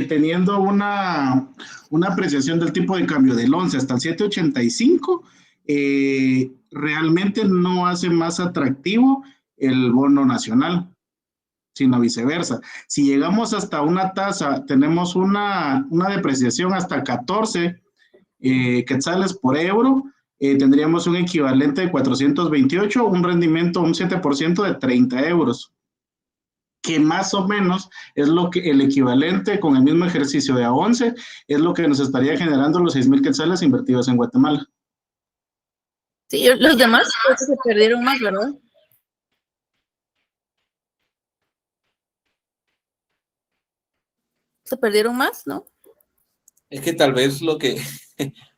M: teniendo una apreciación del tipo de cambio del 11 hasta el 7.85, realmente no hace más atractivo el bono nacional, sino viceversa. Si llegamos hasta una tasa, tenemos una depreciación hasta 14 quetzales por euro, tendríamos un equivalente de 428, un rendimiento, un 7% de 30 euros, que más o menos es lo que el equivalente con el mismo ejercicio de a 11, es lo que nos estaría generando los 6.000 quetzales invertidos en Guatemala.
B: Sí, los demás creo que se perdieron más, ¿verdad? Se perdieron más, ¿no?
D: Es que tal vez lo que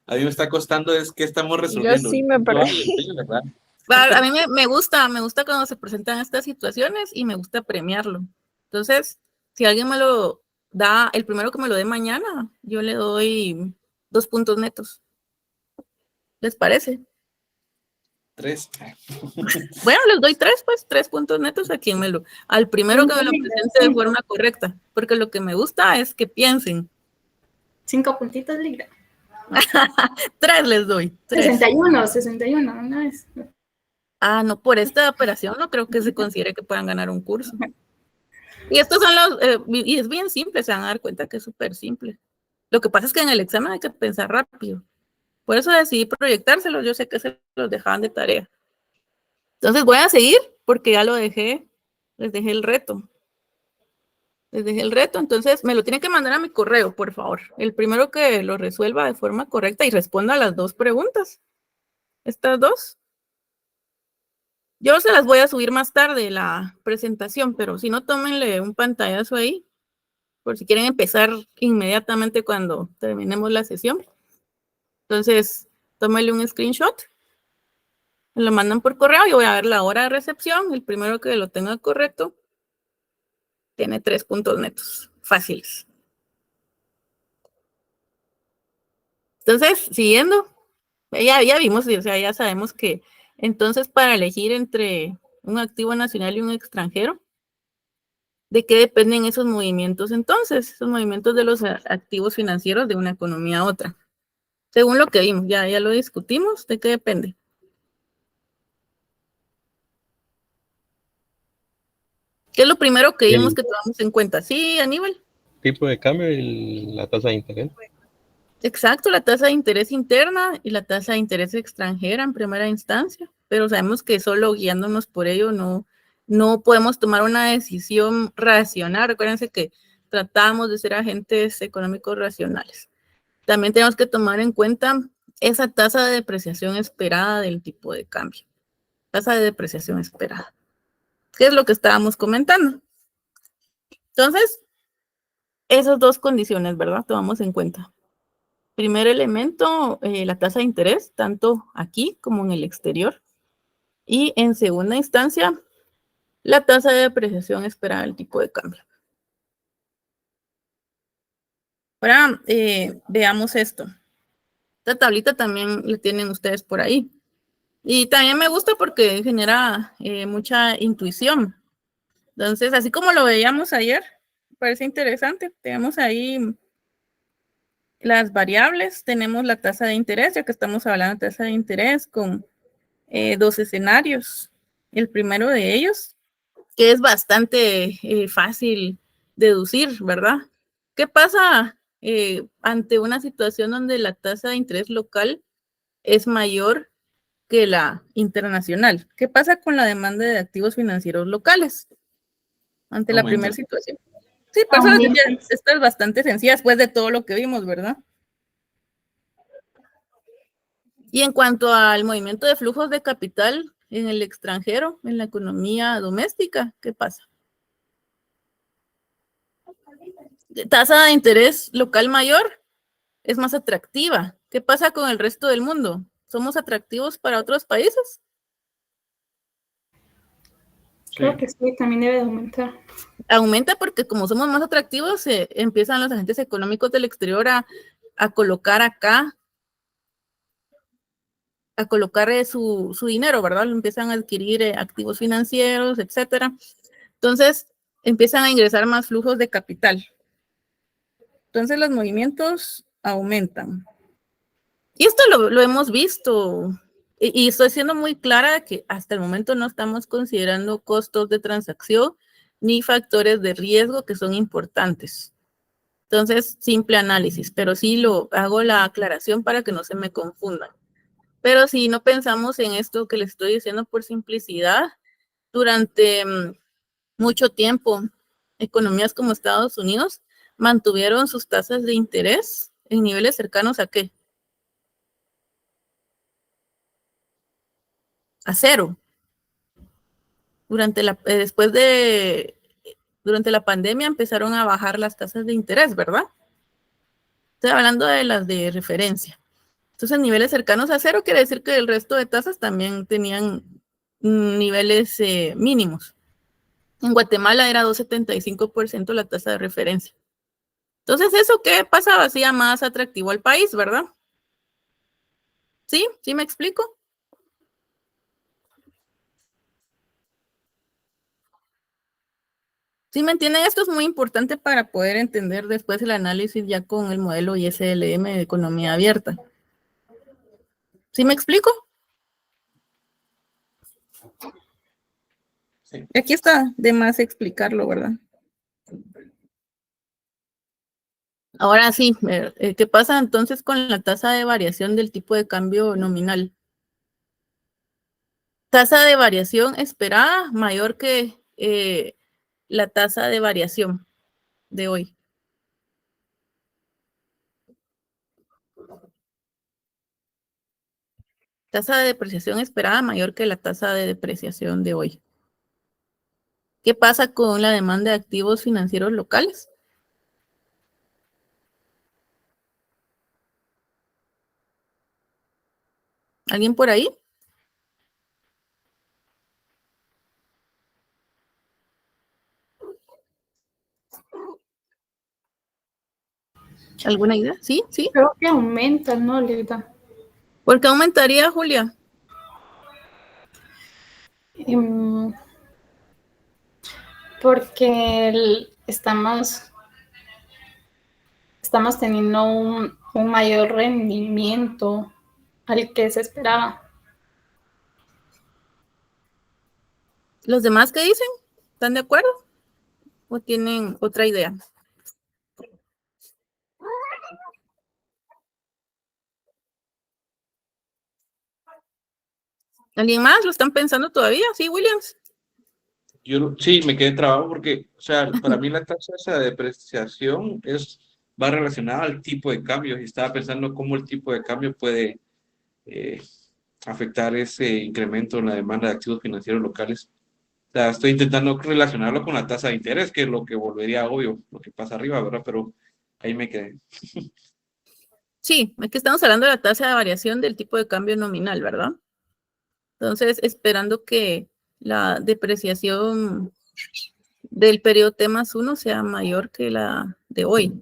D: a mí me está costando es que estamos resolviendo.
L: Yo sí me perdí.
D: ¿Verdad?
B: A mí me gusta cuando se presentan estas situaciones y me gusta premiarlo. Entonces, si alguien me lo da, el primero que me lo dé mañana, yo le doy 2 puntos netos. ¿Les parece?
D: 3.
B: Bueno, les doy 3, pues 3 puntos netos a quien al primero que me lo presente de forma correcta, porque lo que me gusta es que piensen.
J: 5 puntitos libre.
B: 3 les doy. 3.
J: 61, una vez.
B: Ah, no, por esta operación no creo que se considere que puedan ganar un curso. Y estos son y es bien simple, se van a dar cuenta que es súper simple. Lo que pasa es que en el examen hay que pensar rápido. Por eso decidí proyectárselos, yo sé que se los dejaban de tarea. Entonces voy a seguir porque ya lo dejé, les dejé el reto. Entonces me lo tienen que mandar a mi correo, por favor. El primero que lo resuelva de forma correcta y responda a las 2 preguntas. Estas 2. Yo se las voy a subir más tarde, la presentación, pero si no, tómenle un pantallazo ahí, por si quieren empezar inmediatamente cuando terminemos la sesión. Entonces, tómenle un screenshot, me lo mandan por correo y voy a ver la hora de recepción. El primero que lo tenga correcto tiene 3 puntos netos, fáciles. Entonces, siguiendo, ya vimos, o sea, ya sabemos que entonces para elegir entre un activo nacional y un extranjero, ¿de qué dependen esos movimientos entonces? Esos movimientos de los activos financieros de una economía a otra. Según lo que vimos, ya lo discutimos, ¿de qué depende? ¿Qué es lo primero que vimos que tomamos en cuenta? Sí, Aníbal.
N: Tipo de cambio y la tasa de interés.
B: Exacto, la tasa de interés interna y la tasa de interés extranjera en primera instancia, pero sabemos que solo guiándonos por ello no podemos tomar una decisión racional. Recuérdense que tratamos de ser agentes económicos racionales. También tenemos que tomar en cuenta esa tasa de depreciación esperada del tipo de cambio. Tasa de depreciación esperada. ¿Qué es lo que estábamos comentando? Entonces, esas dos condiciones, ¿verdad? Tomamos en cuenta. Primer elemento, la tasa de interés, tanto aquí como en el exterior. Y en segunda instancia, la tasa de depreciación esperada del tipo de cambio. Ahora, veamos esto. Esta tablita también la tienen ustedes por ahí. Y también me gusta porque genera mucha intuición. Entonces, así como lo veíamos ayer, parece interesante. Tenemos ahí las variables, tenemos la tasa de interés, ya que estamos hablando de tasa de interés con 2 escenarios. El primero de ellos, que es bastante fácil deducir, ¿verdad? ¿Qué pasa ante una situación donde la tasa de interés local es mayor que la internacional? ¿Qué pasa con la demanda de activos financieros locales ante la primera situación? Sí, por eso esta es bastante sencilla después de todo lo que vimos, ¿verdad? Y en cuanto al movimiento de flujos de capital en el extranjero, en la economía doméstica, ¿qué pasa? Tasa de interés local mayor es más atractiva. ¿Qué pasa con el resto del mundo? ¿Somos atractivos para otros países?
J: Creo que sí, también debe de aumentar.
B: Aumenta porque como somos más atractivos, empiezan los agentes económicos del exterior a colocar acá, a colocar su dinero, ¿verdad? Empiezan a adquirir activos financieros, etcétera. Entonces, empiezan a ingresar más flujos de capital. Entonces, los movimientos aumentan. Y esto lo hemos visto, y estoy siendo muy clara que hasta el momento no estamos considerando costos de transacción ni factores de riesgo que son importantes. Entonces, simple análisis, pero sí lo hago la aclaración para que no se me confundan. Pero si no pensamos en esto que les estoy diciendo por simplicidad, durante mucho tiempo, economías como Estados Unidos mantuvieron sus tasas de interés en niveles cercanos ¿a qué? A cero. Durante la pandemia empezaron a bajar las tasas de interés, ¿verdad? Estoy hablando de las de referencia. Entonces, niveles cercanos a cero quiere decir que el resto de tasas también tenían niveles mínimos. En Guatemala era 2,75% la tasa de referencia. Entonces, ¿eso qué pasaba? Hacía más atractivo al país, ¿verdad? ¿Sí? ¿Sí me explico? ¿Sí me entienden? Esto es muy importante para poder entender después el análisis ya con el modelo ISLM de economía abierta. ¿Sí me explico? Sí. Aquí está de más explicarlo, ¿verdad? Ahora sí, ¿qué pasa entonces con la tasa de variación del tipo de cambio nominal? Tasa de variación esperada mayor que la tasa de variación de hoy. Tasa de depreciación esperada mayor que la tasa de depreciación de hoy. ¿Qué pasa con la demanda de activos financieros locales? ¿Alguien por ahí? ¿Alguna idea? ¿Sí? ¿Sí?
J: Creo que aumenta, ¿no, Leda?
B: ¿Por qué aumentaría, Julia?
J: Porque estamos teniendo un mayor rendimiento al que se esperaba.
B: ¿Los demás qué dicen? ¿Están de acuerdo? ¿O tienen otra idea? ¿Alguien más? ¿Lo están pensando todavía? ¿Sí, Williams?
D: Yo sí, me quedé trabado porque, o sea, para mí la tasa esa de depreciación va relacionada al tipo de cambio y estaba pensando cómo el tipo de cambio puede afectar ese incremento en la demanda de activos financieros locales. sea, estoy intentando relacionarlo con la tasa de interés, que es lo que volvería obvio, lo que pasa arriba, ¿verdad? Pero ahí me quedé.
B: Sí, aquí estamos hablando de la tasa de variación del tipo de cambio nominal, ¿verdad? Entonces, esperando que la depreciación del periodo T+1 sea mayor que la de hoy.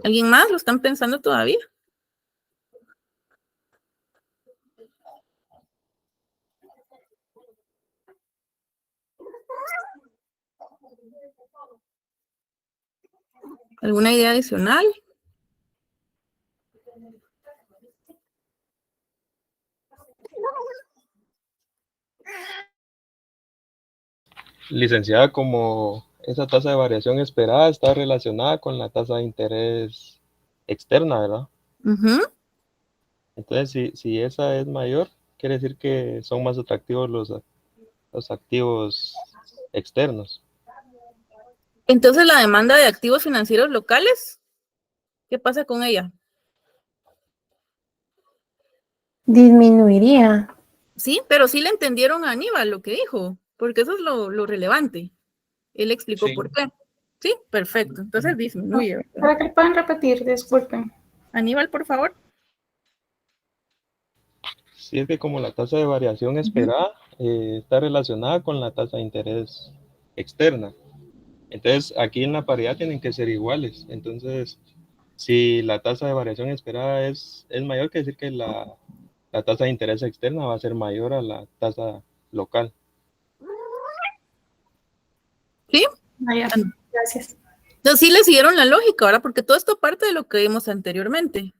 B: ¿Alguien más lo están pensando todavía? ¿Alguna idea adicional?
N: Licenciada, como esa tasa de variación esperada está relacionada con la tasa de interés externa, ¿verdad?
B: Ujú.
N: Entonces, si esa es mayor, quiere decir que son más atractivos los activos externos.
B: Entonces, la demanda de activos financieros locales, ¿qué pasa con ella?
G: Disminuiría.
B: Sí, pero sí le entendieron a Aníbal lo que dijo, porque eso es lo relevante. Él explicó
D: Sí.
B: por qué. Sí, perfecto. Entonces disminuye, ¿verdad?
J: Para que puedan repetir, disculpen.
B: Aníbal, por favor.
N: Sí, es que como la tasa de variación esperada está relacionada con la tasa de interés externa. Entonces, aquí en la paridad tienen que ser iguales. Entonces, si la tasa de variación esperada es mayor, quiere decir que la tasa de interés externa va a ser mayor a la tasa local.
B: Sí.
J: Vaya, gracias.
B: Entonces sí le siguieron la lógica, ¿verdad? Porque todo esto parte de lo que vimos anteriormente.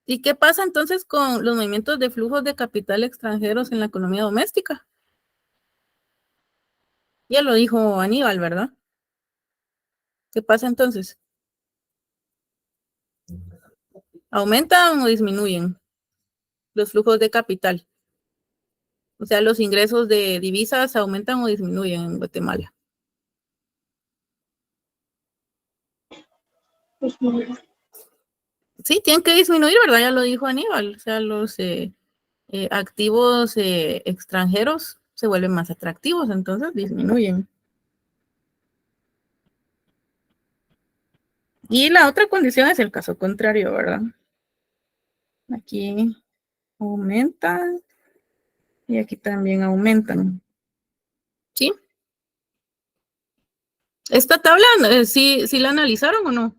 B: ¿Y qué pasa entonces con los movimientos de flujos de capital extranjeros en la economía doméstica? Ya lo dijo Aníbal, ¿verdad? ¿Qué pasa entonces? ¿Aumentan o disminuyen los flujos de capital? O sea, los ingresos de divisas aumentan o disminuyen en Guatemala. Sí, tienen que disminuir, ¿verdad? Ya lo dijo Aníbal. O sea, los activos extranjeros se vuelven más atractivos, entonces disminuyen. Y la otra condición es el caso contrario, ¿verdad? Aquí aumentan y aquí también aumentan. ¿Sí? ¿Esta tabla sí la analizaron o no?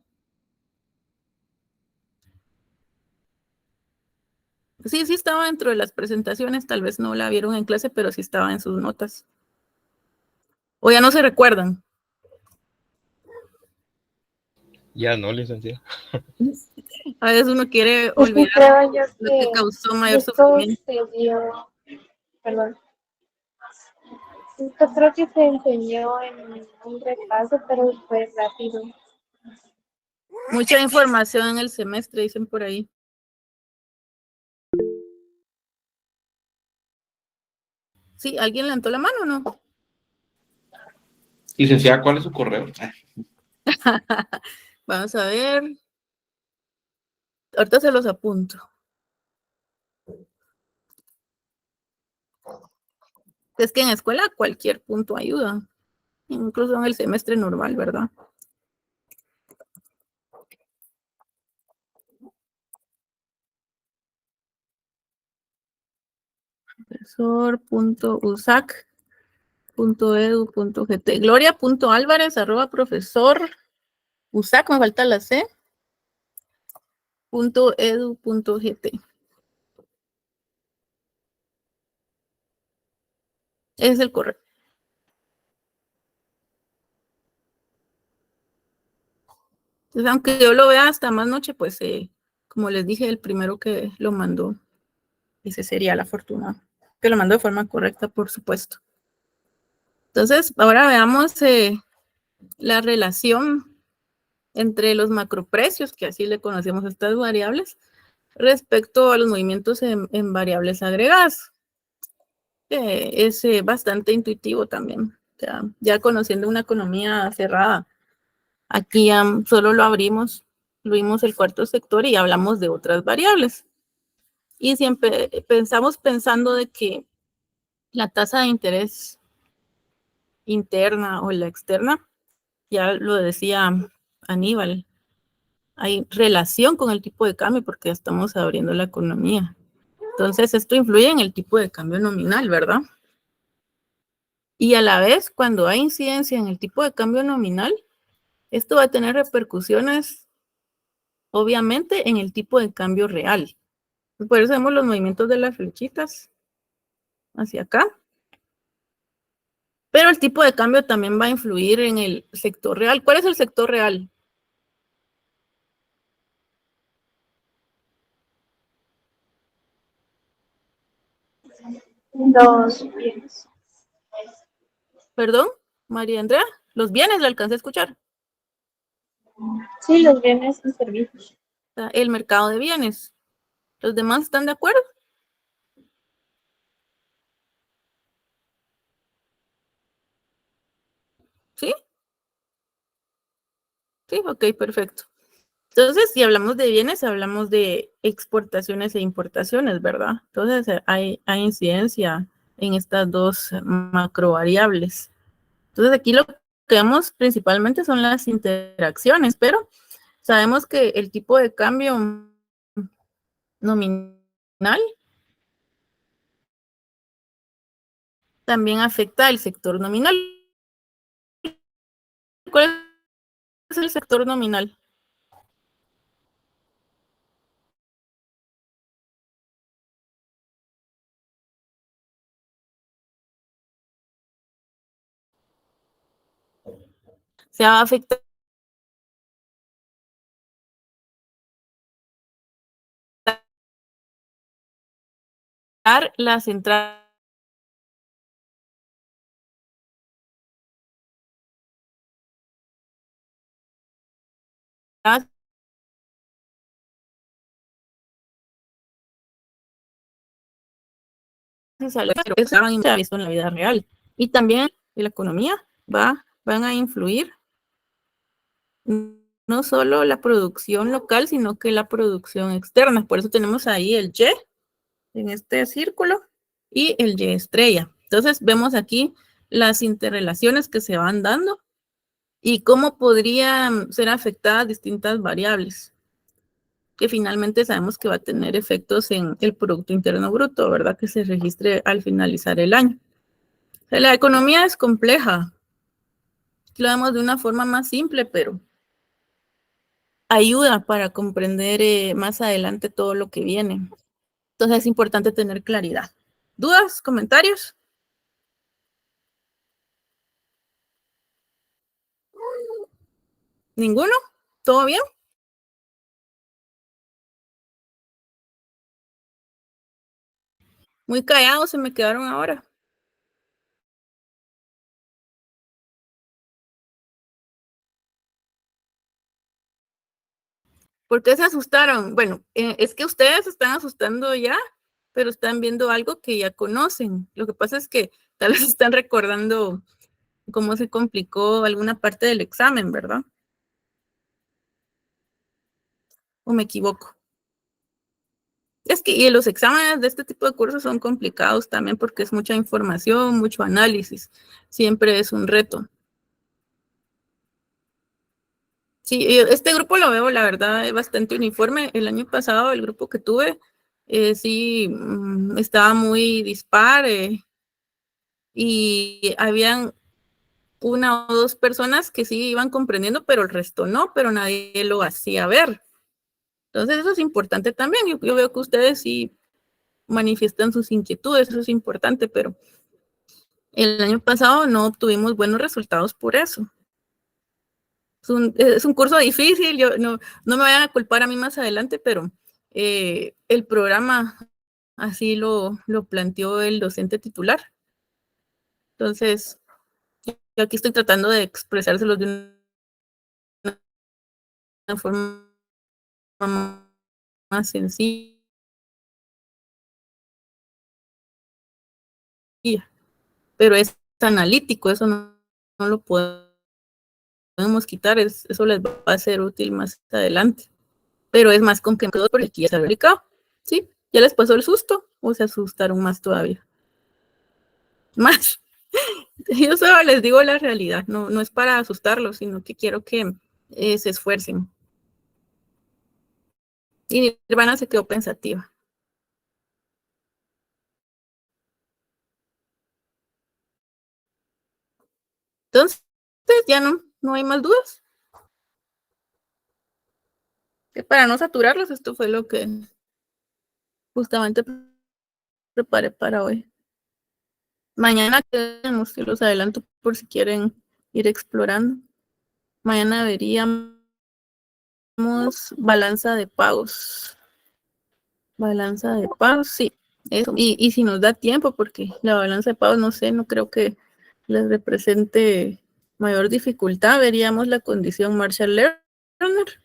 B: Sí estaba dentro de las presentaciones, tal vez no la vieron en clase, pero sí estaba en sus notas. O ya no se recuerdan.
N: Ya no, licenciada.
B: A veces uno quiere
F: Pues sí,
B: olvidar
F: creo yo
B: lo que
F: que
B: causó mayor
F: esto
B: sufrimiento.
F: se dio, perdón, esto creo que se enseñó en un repaso, pero fue rápido.
B: Mucha información en el semestre, dicen por ahí. Sí, ¿alguien levantó la mano o no?
D: Licenciada, ¿cuál es su correo?
B: Vamos a ver. Ahorita se los apunto. Es que en escuela cualquier punto ayuda. Incluso en el semestre normal, ¿verdad? profesor.usac.edu.gt gloria.alvarez@profesor.usac, me falta la C, .edu.gt. Es el correo. Entonces, aunque yo lo vea hasta más noche, pues, como les dije, el primero que lo mandó, ese sería la fortuna. Que lo mandó de forma correcta, por supuesto. Entonces, ahora veamos la relación entre los macroprecios, que así le conocemos a estas variables, respecto a los movimientos en variables agregadas. Es bastante intuitivo también. Ya conociendo una economía cerrada, aquí ya solo lo abrimos, vimos el cuarto sector y hablamos de otras variables. Y siempre pensando de que la tasa de interés interna o la externa, ya lo decía Aníbal, hay relación con el tipo de cambio porque estamos abriendo la economía. Entonces, esto influye en el tipo de cambio nominal, ¿verdad? Y a la vez, cuando hay incidencia en el tipo de cambio nominal, esto va a tener repercusiones, obviamente, en el tipo de cambio real. Por eso vemos los movimientos de las flechitas hacia acá. Pero el tipo de cambio también va a influir en el sector real. ¿Cuál es el sector real?
F: Los bienes.
B: Perdón, María Andrea, los bienes, ¿la alcancé a escuchar?
F: Sí, los bienes y servicios.
B: El mercado de bienes. ¿Los demás están de acuerdo? ¿Sí? Sí, ok, perfecto. Entonces, si hablamos de bienes, hablamos de exportaciones e importaciones, ¿verdad? Entonces, hay incidencia en estas dos macrovariables. Entonces, aquí lo que vemos principalmente son las interacciones, pero sabemos que el tipo de cambio nominal también afecta al sector nominal. ¿Cuál es el sector nominal? Se va a afectar las entradas y salidas, pero eso se ha visto en la vida real. Y también en la economía van a influir no solo la producción local, sino que la producción externa. Por eso tenemos ahí el Y en este círculo y el Y estrella. Entonces vemos aquí las interrelaciones que se van dando y cómo podrían ser afectadas distintas variables, que finalmente sabemos que va a tener efectos en el Producto Interno Bruto, ¿verdad? Que se registre al finalizar el año. O sea, la economía es compleja. Lo vemos de una forma más simple, pero ayuda para comprender más adelante todo lo que viene. Entonces es importante tener claridad. ¿Dudas? ¿Comentarios? ¿Ninguno? ¿Todo bien? Muy callados se me quedaron ahora. ¿Por qué se asustaron? Bueno, es que ustedes se están asustando ya, pero están viendo algo que ya conocen. Lo que pasa es que tal vez están recordando cómo se complicó alguna parte del examen, ¿verdad? ¿O me equivoco? Es que y los exámenes de este tipo de cursos son complicados también porque es mucha información, mucho análisis. Siempre es un reto. Sí, este grupo lo veo, la verdad, bastante uniforme. El año pasado, el grupo que tuve, sí, estaba muy dispar y habían una o dos personas que sí iban comprendiendo, pero el resto no, pero nadie lo hacía ver. Entonces, eso es importante también. Yo veo que ustedes sí manifiestan sus inquietudes, eso es importante, pero el año pasado no obtuvimos buenos resultados por eso. Es un curso difícil, yo no me vayan a culpar a mí más adelante, pero el programa así lo planteó el docente titular. Entonces, yo aquí estoy tratando de expresárselo de una forma más sencilla. Pero es analítico, eso no lo podemos quitar, eso les va a ser útil más adelante. Pero es más complicado porque aquí ya se ha aplicado, ¿sí? ¿Ya les pasó el susto o se asustaron más todavía? Más. Yo solo les digo la realidad, no es para asustarlos, sino que quiero que se esfuercen. Y Nirvana se quedó pensativa. Entonces, ya no hay más dudas. Que para no saturarlos, esto fue lo que justamente preparé para hoy. Mañana tenemos, que los adelanto por si quieren ir explorando. Mañana veríamos balanza de pagos. Balanza de pagos, sí. Eso. Y si nos da tiempo, porque la balanza de pagos, no sé, no creo que les represente mayor dificultad. Veríamos la condición Marshall Lerner.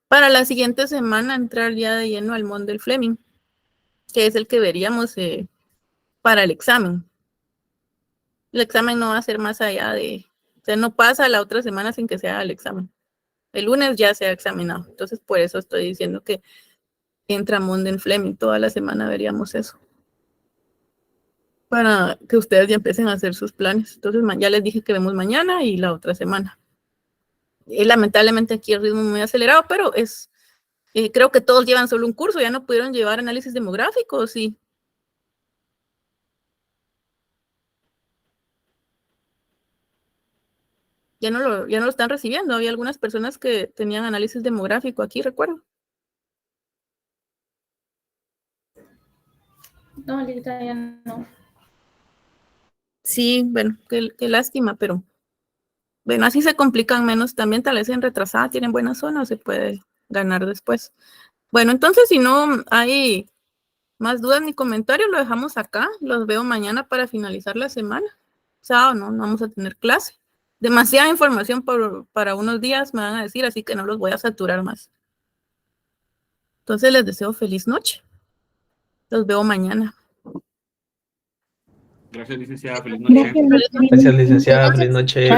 B: Para la siguiente semana entrar ya de lleno al Mundell Fleming, que es el que veríamos para el examen. El examen no va a ser más allá de, o sea, no pasa la otra semana sin que se haga el examen. El lunes ya se ha examinado. Entonces, por eso estoy diciendo que entra Mundell Fleming. Toda la semana veríamos eso. Para que ustedes ya empiecen a hacer sus planes. Entonces, ya les dije que vemos mañana y la otra semana. Lamentablemente aquí el ritmo es muy acelerado, pero creo que todos llevan solo un curso. Ya no pudieron llevar análisis demográfico, sí. Ya no lo están recibiendo. Había algunas personas que tenían análisis demográfico aquí, recuerdo.
J: No, ahorita ya no.
B: Sí, bueno, qué lástima, pero bueno, así se complican menos también, tal vez en retrasada tienen buena zona o se puede ganar después. Bueno, entonces si no hay más dudas ni comentarios, lo dejamos acá, los veo mañana para finalizar la semana. Sábado no vamos a tener clase. Demasiada información para unos días me van a decir, así que no los voy a saturar más. Entonces les deseo feliz noche. Los veo mañana.
D: Gracias, licenciada. Feliz noche.
I: Gracias, licenciada. Feliz noche.